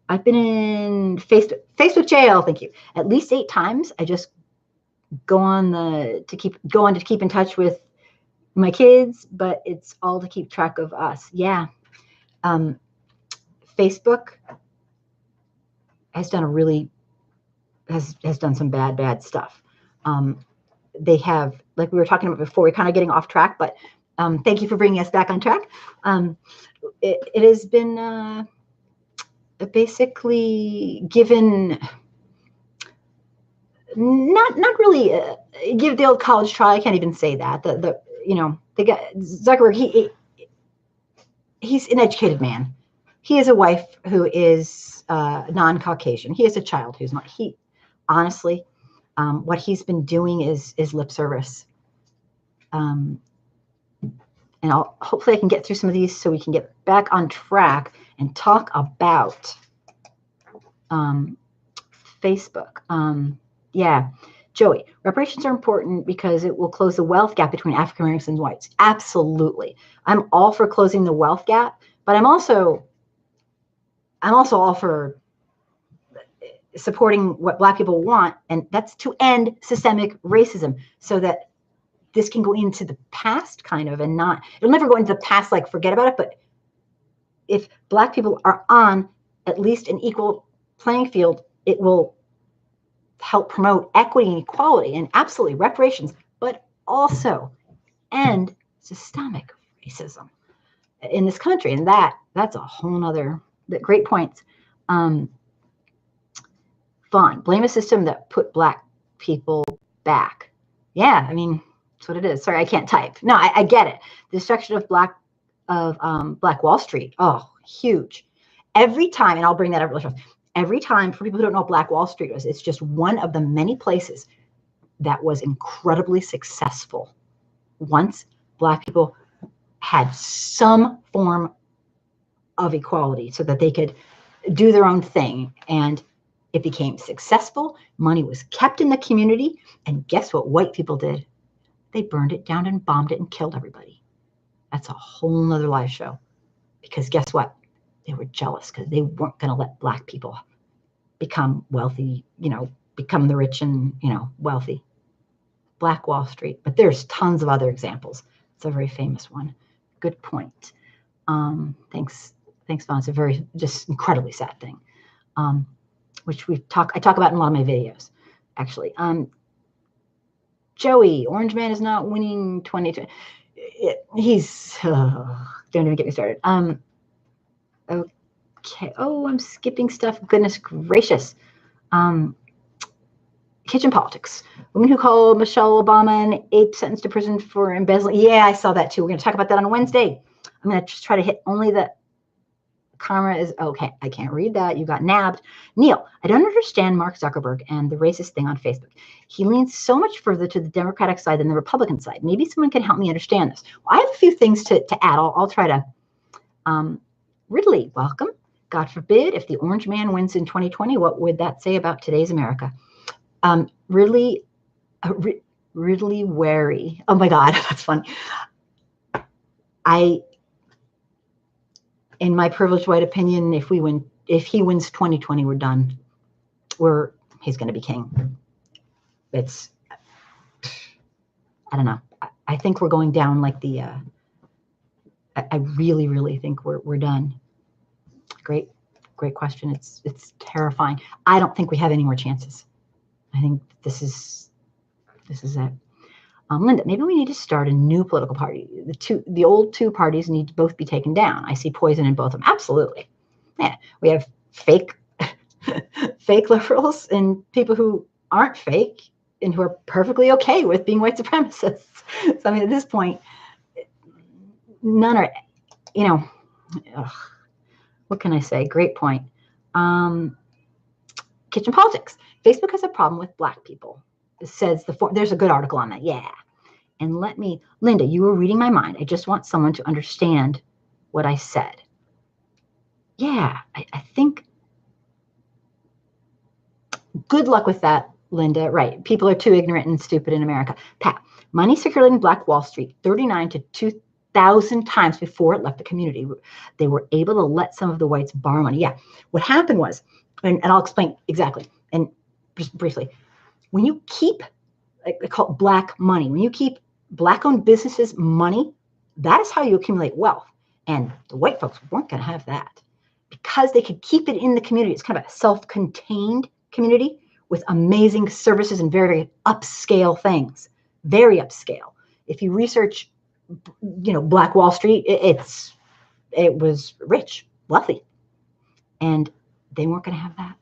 Speaker 1: I've been in Facebook jail. Thank you. At least 8 times. I just go on to keep in touch with my kids, but it's all to keep track of us. Yeah. Facebook has done has done some bad stuff. They have, like we were talking about before, we're kind of getting off track, but thank you for bringing us back on track. It has been basically given, not really give the old college try. I can't even say that. They got Zuckerberg. He's an educated man. He has a wife who is non-Caucasian. He has a child who's not. Honestly, what he's been doing is lip service. And hopefully I can get through some of these so we can get back on track and talk about Facebook. Yeah, Joey, reparations are important because it will close the wealth gap between African Americans and whites. Absolutely. I'm all for closing the wealth gap, but I'm also all for supporting what Black people want, and that's to end systemic racism so that this can go into the past kind of, and not, it'll never go into the past, like forget about it, but if Black people are on at least an equal playing field, it will help promote equity and equality, and absolutely reparations, but also end systemic racism in this country. And that's a whole nother, great points. Vaughn, blame a system that put Black people back. Yeah, I mean, that's what it is. Sorry, I can't type. No, I get it. The destruction of Black Wall Street. Oh, huge. Every time, and I'll bring that up really fast. Every time, for people who don't know what Black Wall Street was, it's just one of the many places that was incredibly successful once Black people had some form of equality so that they could do their own thing. And it became successful. Money was kept in the community. And guess what white people did? They burned it down and bombed it and killed everybody. That's a whole nother live show. Because guess what? They were jealous because they weren't going to let Black people become wealthy, become the rich and, wealthy. Black Wall Street. But there's tons of other examples. It's a very famous one. Good point. Thanks, Vaughn. It's a very, just incredibly sad thing, which I talk about in a lot of my videos, actually. Joey, Orange Man is not winning 2020. he's, don't even get me started. Okay. Oh, I'm skipping stuff. Goodness gracious. Kitchen politics. Woman who called Michelle Obama an ape sentenced to prison for embezzling. Yeah, I saw that too. We're going to talk about that on Wednesday. I'm going to just try to hit only the camera is okay. I can't read that. You got nabbed. Neil, I don't understand Mark Zuckerberg and the racist thing on Facebook. He leans so much further to the Democratic side than the Republican side. Maybe someone can help me understand this. Well, I have a few things to add. I'll try to. Ridley, welcome. God forbid if the orange man wins in 2020, what would that say about today's America? Ridley wary. Oh my God, that's funny. In my privileged white opinion, if he wins 2020, we're done. He's going to be king. I don't know. I think we're going down like the. I really, really think we're done. Great question. It's terrifying. I don't think we have any more chances. I think this is it. Linda, maybe we need to start a new political party. The old two parties need to both be taken down. I see poison in both of them. Absolutely. Yeah, we have fake liberals and people who aren't fake and who are perfectly okay with being white supremacists. So I mean, at this point, none are. What can I say? Great point. Kitchen politics. Facebook has a problem with Black people. It says there's a good article on that. Yeah. And Linda, you were reading my mind. I just want someone to understand what I said. Yeah, I think good luck with that, Linda. Right. People are too ignorant and stupid in America. Pat, money circulating Black Wall Street 39 to 2,000 times before it left the community. They were able to let some of the whites borrow money. Yeah. What happened was, and I'll explain exactly, and just briefly, when you keep, I call it Black money, when you keep Black-owned businesses' money, that is how you accumulate wealth. And the white folks weren't going to have that because they could keep it in the community. It's kind of a self-contained community with amazing services and very, very upscale things. Very upscale. If you research, Black Wall Street, it was rich, wealthy, and they weren't going to have that.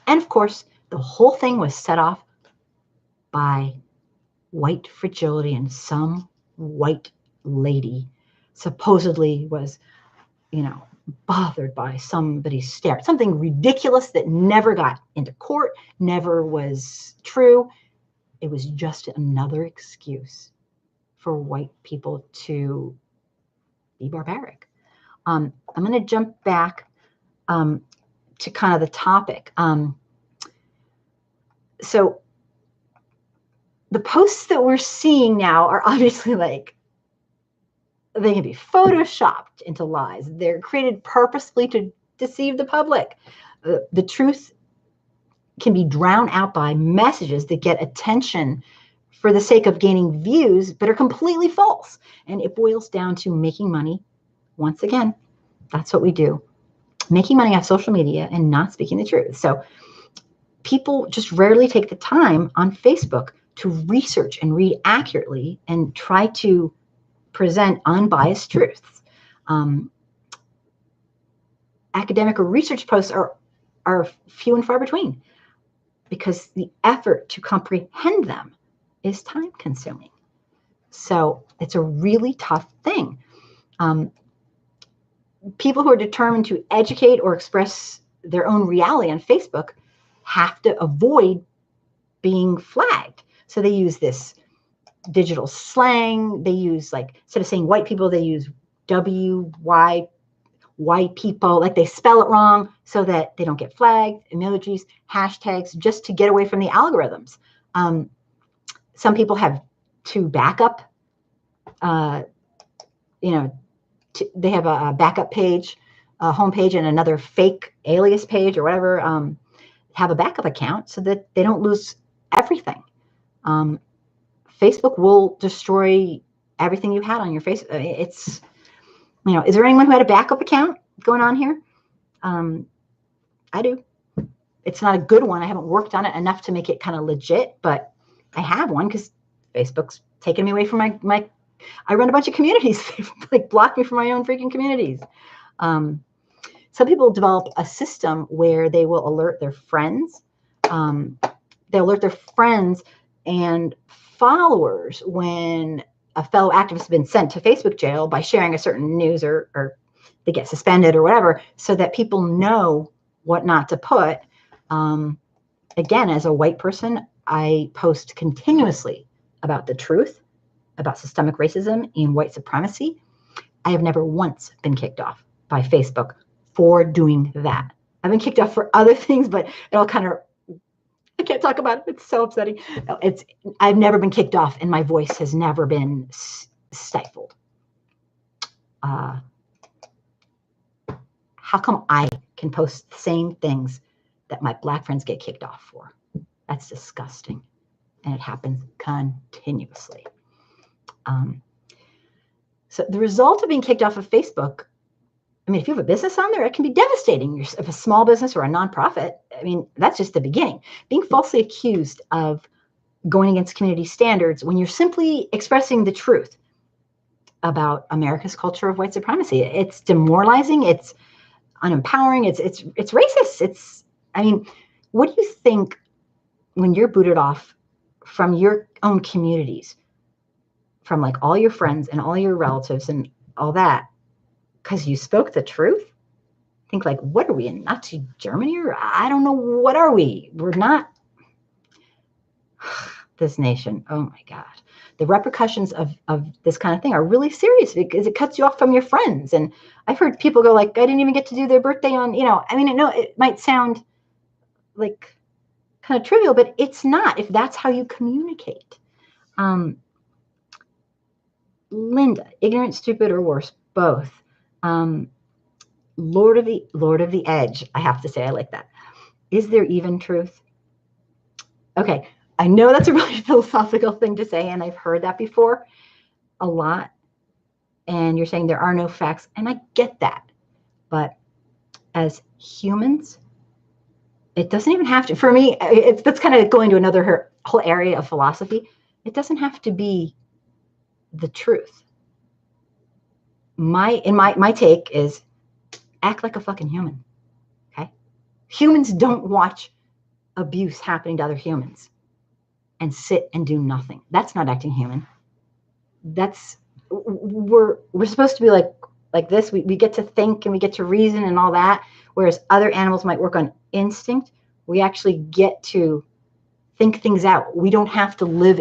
Speaker 1: And of course, the whole thing was set off by white fragility, and some white lady supposedly was, bothered by somebody's stare. Something ridiculous that never got into court, never was true. It was just another excuse for white people to be barbaric. I'm going to jump back to kind of the topic. So the posts that we're seeing now are obviously they can be photoshopped into lies. They're created purposely to deceive the public. The truth can be drowned out by messages that get attention for the sake of gaining views, but are completely false. And it boils down to making money. Once again, that's what we do. Making money off social media and not speaking the truth. So people just rarely take the time on Facebook to research and read accurately and try to present unbiased truths. Academic or research posts are few and far between because the effort to comprehend them is time consuming. So it's a really tough thing. People who are determined to educate or express their own reality on Facebook have to avoid being flagged. So they use this digital slang. They use, instead of saying white people, they use WY, white people, they spell it wrong so that they don't get flagged, emojis, hashtags, just to get away from the algorithms. Some people have two backup, they have a backup page, a home page, and another fake alias page or whatever, have a backup account so that they don't lose everything. Facebook will destroy everything you had on your face. It's, is there anyone who had a backup account going on here? I do. It's not a good one. I haven't worked on it enough to make it kind of legit, but I have one because Facebook's taken me away from my I run a bunch of communities. They like block me from my own freaking communities. Some people develop a system where they will alert their friends. They alert their friends and followers when a fellow activist has been sent to Facebook jail by sharing a certain news, or they get suspended or whatever, so that people know what not to put. Again, as a white person, I post continuously about the truth, about systemic racism and white supremacy. I have never once been kicked off by Facebook for doing that. I've been kicked off for other things, but it all kind of, I can't talk about it. It's so upsetting. I've never been kicked off, and my voice has never been stifled. How come I can post the same things that my Black friends get kicked off for? That's disgusting. And it happens continuously. So the result of being kicked off of Facebook, I mean, if you have a business on there, it can be devastating. If a small business or a nonprofit, I mean, that's just the beginning. Being falsely accused of going against community standards when you're simply expressing the truth about America's culture of white supremacy. It's demoralizing. It's unempowering. It's racist. I mean, what do you think when you're booted off from your own communities, from like all your friends and all your relatives and all that, because you spoke the truth? Think like, what are we in Nazi Germany? Or I don't know, what are we? We're not this nation. Oh my God. The repercussions of this kind of thing are really serious because it cuts you off from your friends. And I've heard people go like, I didn't even get to do their birthday on, I mean, no, it might sound like kind of trivial, but it's not if that's how you communicate. Linda, ignorant, stupid, or worse, both. Lord of the Edge. I have to say, I like that. Is there even truth? Okay, I know that's a really philosophical thing to say, and I've heard that before a lot. And you're saying there are no facts, and I get that. But as humans, it doesn't even have to. For me, that's kind of going to another whole area of philosophy. It doesn't have to be the truth. My take is act like a fucking human. Okay? Humans don't watch abuse happening to other humans and sit and do nothing. That's not acting human. We're supposed to be like this. We get to think and we get to reason and all that, whereas other animals might work on instinct. We actually get to think things out. We don't have to live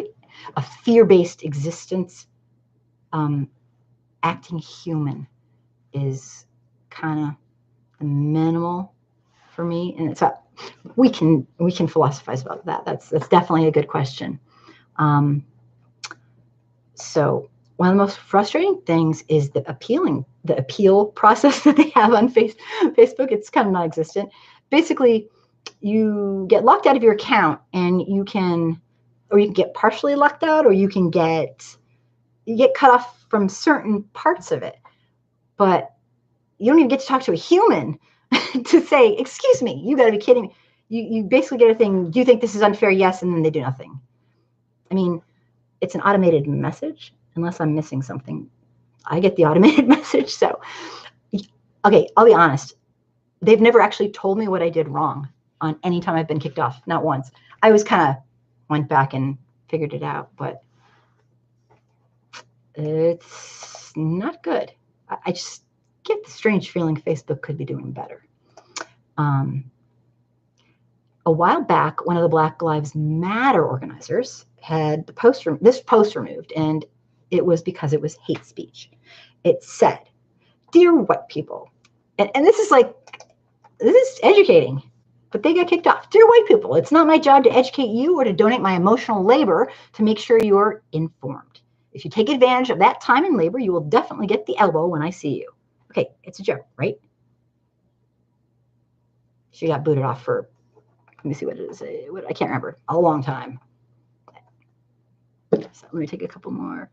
Speaker 1: a fear-based existence. Acting human is kind of minimal for me, and so we can philosophize about that. That's definitely a good question. So one of the most frustrating things is the appeal process that they have on Facebook. It's kind of non-existent. Basically, you get locked out of your account, and you can get partially locked out, or you get cut off from certain parts of it. But you don't even get to talk to a human to say, excuse me, you got to be kidding me. You basically get a thing, do you think this is unfair? Yes, and then they do nothing. I mean, it's an automated message, unless I'm missing something. I get the automated message. So, okay, I'll be honest. They've never actually told me what I did wrong on any time I've been kicked off, not once. I always kind of went back and figured it out, but it's not good. I just get the strange feeling Facebook could be doing better. A while back, one of the Black Lives Matter organizers had this post removed, and it was because it was hate speech. It said, "Dear white people," and this is educating, but they got kicked off. "Dear white people, it's not my job to educate you or to donate my emotional labor to make sure you're informed. If you take advantage of that time and labor, you will definitely get the elbow when I see you." Okay, it's a joke, right? She got booted off for, let me see what it is. I can't remember. A long time. So let me take a couple more.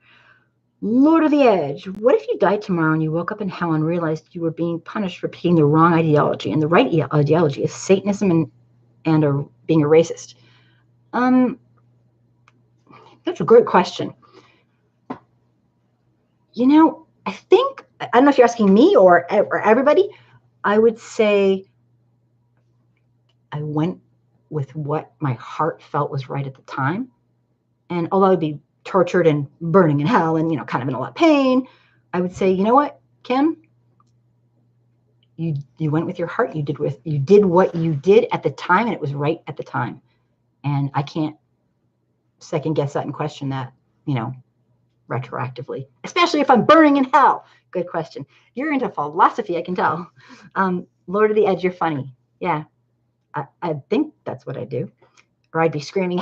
Speaker 1: Lord of the Edge. What if you died tomorrow and you woke up in hell and realized you were being punished for picking the wrong ideology, and the right ideology is Satanism and being a racist? That's a great question. You know, I think, I don't know if you're asking me or everybody, I would say I went with what my heart felt was right at the time. And although I'd be tortured and burning in hell and, kind of in a lot of pain, I would say, you know what, Kim, you went with your heart. You did what you did at the time, and it was right at the time. And I can't second guess that and question that, retroactively, especially if I'm burning in hell. Good question. You're into philosophy, I can tell. Lord of the Edge, you're funny. Yeah, I think that's what I do. Or I'd be screaming,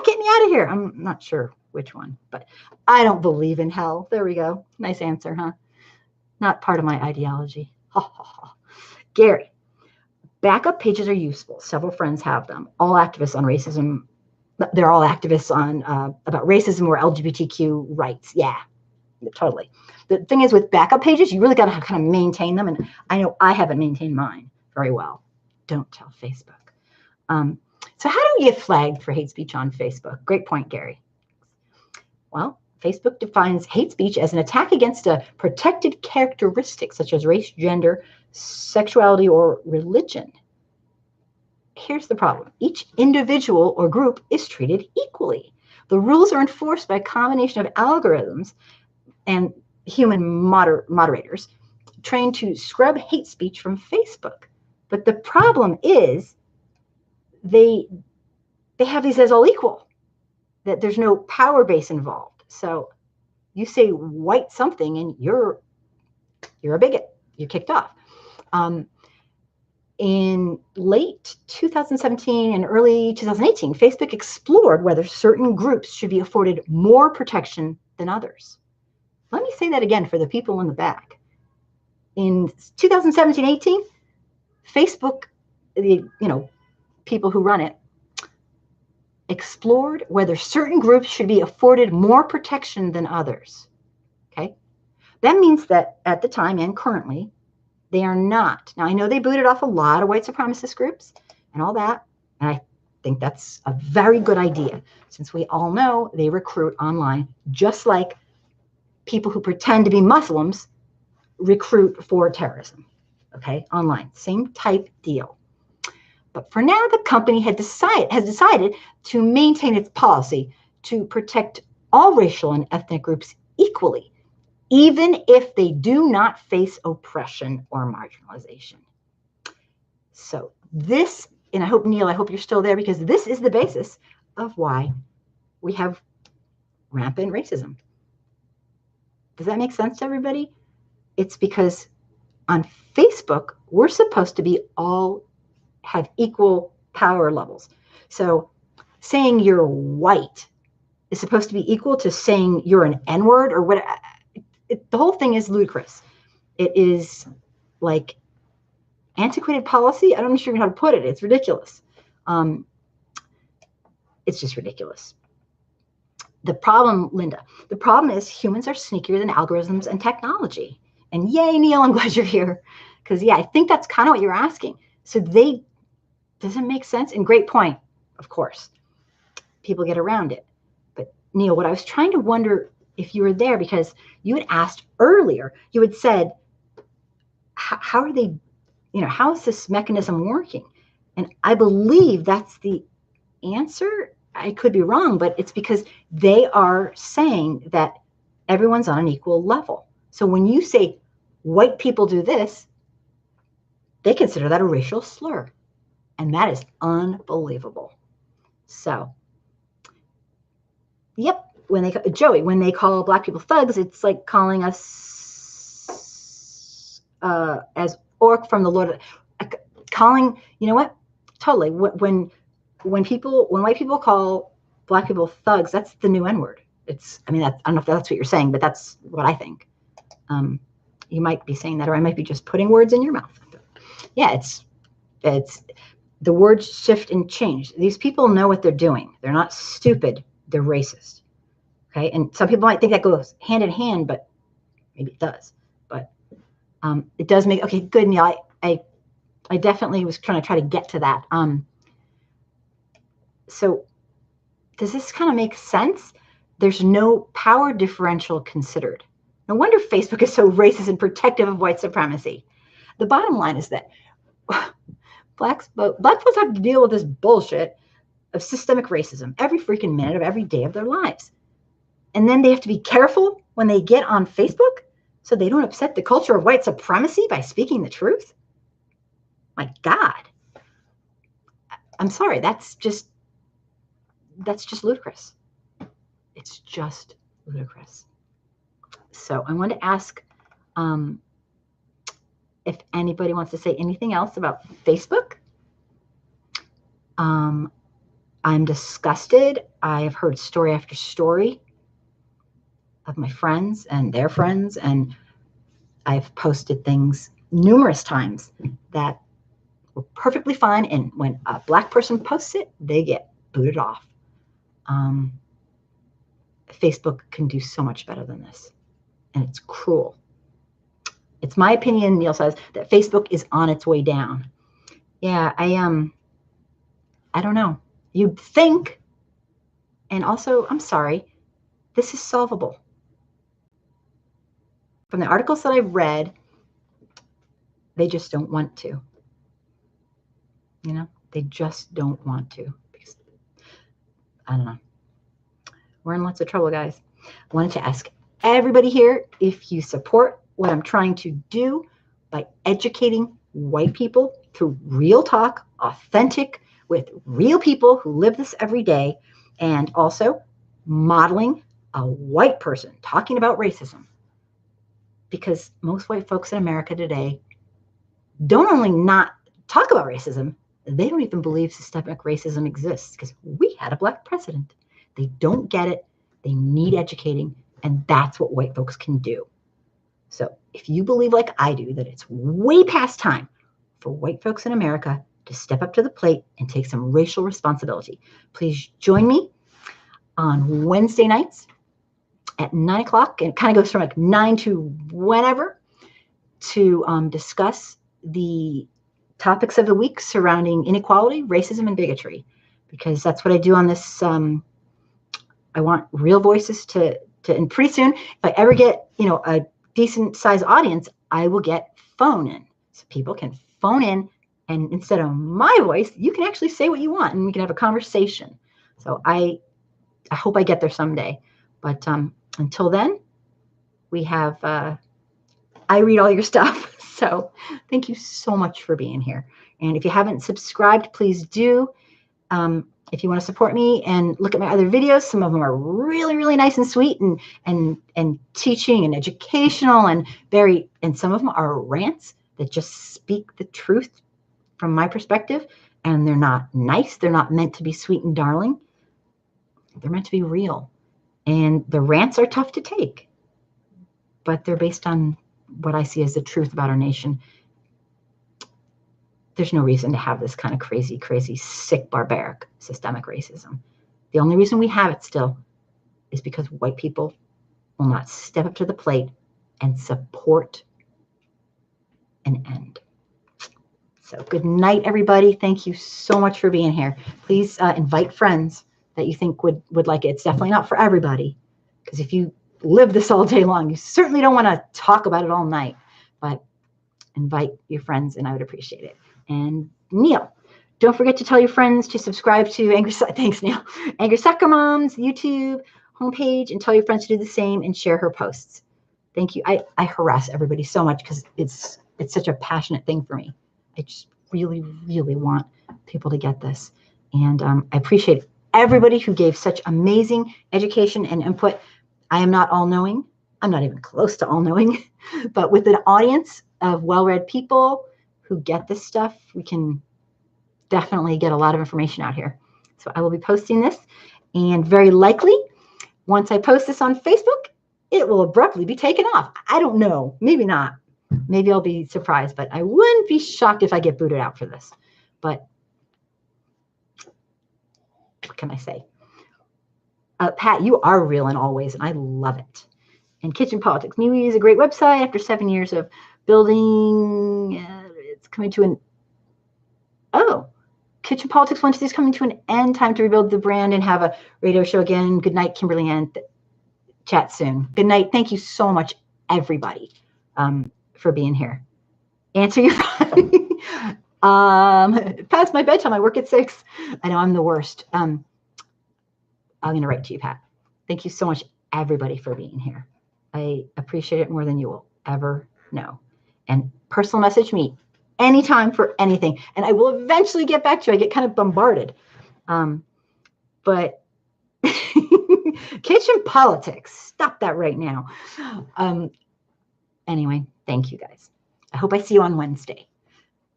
Speaker 1: get me out of here. I'm not sure which one, but I don't believe in hell. There we go. Nice answer, huh? Not part of my ideology. Gary, backup pages are useful. Several friends have them. All activists on racism. They're all activists on about racism or LGBTQ rights. Yeah, totally. The thing is with backup pages, you really got to kind of maintain them. And I know I haven't maintained mine very well. Don't tell Facebook. So how do we get flagged for hate speech on Facebook? Great point, Gary. Well, Facebook defines hate speech as an attack against a protected characteristic such as race, gender, sexuality, or religion. Here's the problem. Each individual or group is treated equally. The rules are enforced by a combination of algorithms and human moderators trained to scrub hate speech from Facebook. But the problem is they have these as all equal, that there's no power base involved. So you say white something and you're a bigot. You're kicked off. In late 2017 and early 2018, Facebook explored whether certain groups should be afforded more protection than others. Let me say that again for the people in the back. In 2017-18, Facebook, the people who run it, explored whether certain groups should be afforded more protection than others. Okay, that means that at the time and currently, they are not. Now, I know they booted off a lot of white supremacist groups and all that, and I think that's a very good idea, since we all know they recruit online, just like people who pretend to be Muslims recruit for terrorism, okay, online. Same type deal. But for now, the company has decided to maintain its policy to protect all racial and ethnic groups equally, even if they do not face oppression or marginalization. So this, and I hope, Neil, I hope you're still there, because this is the basis of why we have rampant racism. Does that make sense to everybody? It's because on Facebook, we're supposed to be all have equal power levels. So saying you're white is supposed to be equal to saying you're an N-word or what. The whole thing is ludicrous. It is like antiquated policy. I don't know how to put it. It's ridiculous. It's just ridiculous. The problem, Linda, the problem is humans are sneakier than algorithms and technology. And yay, Neil, I'm glad you're here. Because, yeah, I think that's kind of what you're asking. So doesn't make sense. And great point, of course. People get around it. But, Neil, what I was trying to wonder if you were there, because you had asked earlier, you had said, how are they, how is this mechanism working? And I believe that's the answer. I could be wrong, but it's because they are saying that everyone's on an equal level. So when you say white people do this, they consider that a racial slur. And that is unbelievable. So, yep, when they call black people thugs, it's like calling us as orc from the Lord. Calling, you know what? Totally. When white people call black people thugs, that's the new N-word. I don't know if that's what you're saying, but that's what I think. You might be saying that, or I might be just putting words in your mouth. Yeah, it's the words shift and change. These people know what they're doing. They're not stupid. They're racist. Okay, and some people might think that goes hand in hand, but maybe it does. But it does make, okay, good, Neil. I definitely was trying to get to that. So does this kind of make sense? There's no power differential considered. No wonder Facebook is so racist and protective of white supremacy. The bottom line is that black folks have to deal with this bullshit of systemic racism every freaking minute of every day of their lives. And then they have to be careful when they get on Facebook so they don't upset the culture of white supremacy by speaking the truth. My God. I'm sorry, that's just ludicrous. It's just ludicrous. So I want to ask if anybody wants to say anything else about Facebook. I'm disgusted. I have heard story after story of my friends and their friends, and I've posted things numerous times that were perfectly fine, and when a black person posts it, they get booted off. Facebook can do so much better than this, and it's cruel. It's my opinion, Neil says, that Facebook is on its way down. Yeah, I don't know. You'd think, and also, I'm sorry, this is solvable. From the articles that I've read, they just don't want to. You know, they just don't want to. Because, I don't know. We're in lots of trouble, guys. I wanted to ask everybody here if you support what I'm trying to do by educating white people through real talk, authentic, with real people who live this every day, and also modeling a white person talking about racism. Because most white folks in America today don't only not talk about racism, they don't even believe systemic racism exists because we had a black president. They don't get it. They need educating, and that's what white folks can do. So if you believe like I do that it's way past time for white folks in America to step up to the plate and take some racial responsibility, please join me on Wednesday nights at 9 o'clock, and it kind of goes from like 9 to whenever, to discuss the topics of the week surrounding inequality, racism, and bigotry, because that's what I do on this. I want real voices to, and pretty soon, if I ever get, a decent sized audience, I will get phone in. So people can phone in, and instead of my voice, you can actually say what you want, and we can have a conversation. So I hope I get there someday. But until then, we have, I read all your stuff. So thank you so much for being here. And if you haven't subscribed, please do. If you want to support me and look at my other videos, some of them are really, really nice and sweet and teaching and educational and some of them are rants that just speak the truth from my perspective. And they're not nice. They're not meant to be sweet and darling. They're meant to be real. And the rants are tough to take, but they're based on what I see as the truth about our nation. There's no reason to have this kind of crazy, crazy, sick, barbaric, systemic racism. The only reason we have it still is because white people will not step up to the plate and support an end. So good night, everybody. Thank you so much for being here. Please invite friends that you think would like it. It's definitely not for everybody, because if you live this all day long, you certainly don't want to talk about it all night, but invite your friends and I would appreciate it. And Neil, don't forget to tell your friends to subscribe to thanks, Neil. Angry Soccer Mom's YouTube homepage, and tell your friends to do the same and share her posts. Thank you. I harass everybody so much because it's such a passionate thing for me. I just really, really want people to get this. And I appreciate everybody who gave such amazing education and input. I am not all-knowing. I'm not even close to all-knowing. But with an audience of well-read people who get this stuff, we can definitely get a lot of information out here. So I will be posting this, and very likely, once I post this on Facebook, it will abruptly be taken off. I don't know. Maybe not. Maybe I'll be surprised, but I wouldn't be shocked if I get booted out for this. But what can I say? Pat, you are real in all ways, and I love it. And Kitchen Politics. MeWe is a great website. After 7 years of building, it's coming to an... Oh, Kitchen Politics Wednesday is coming to an end. Time to rebuild the brand and have a radio show again. Good night, Kimberly Ann. Chat soon. Good night. Thank you so much, everybody for being here. Answer your phone. Past my bedtime. I work at 6. I know I'm the worst. I'm going to write to you, Pat. Thank you so much, everybody, for being here. I appreciate it more than you will ever know. And personal message me anytime for anything. And I will eventually get back to you. I get kind of bombarded. But kitchen politics, stop that right now. Anyway, thank you guys. I hope I see you on Wednesday.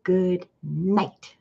Speaker 1: Good night.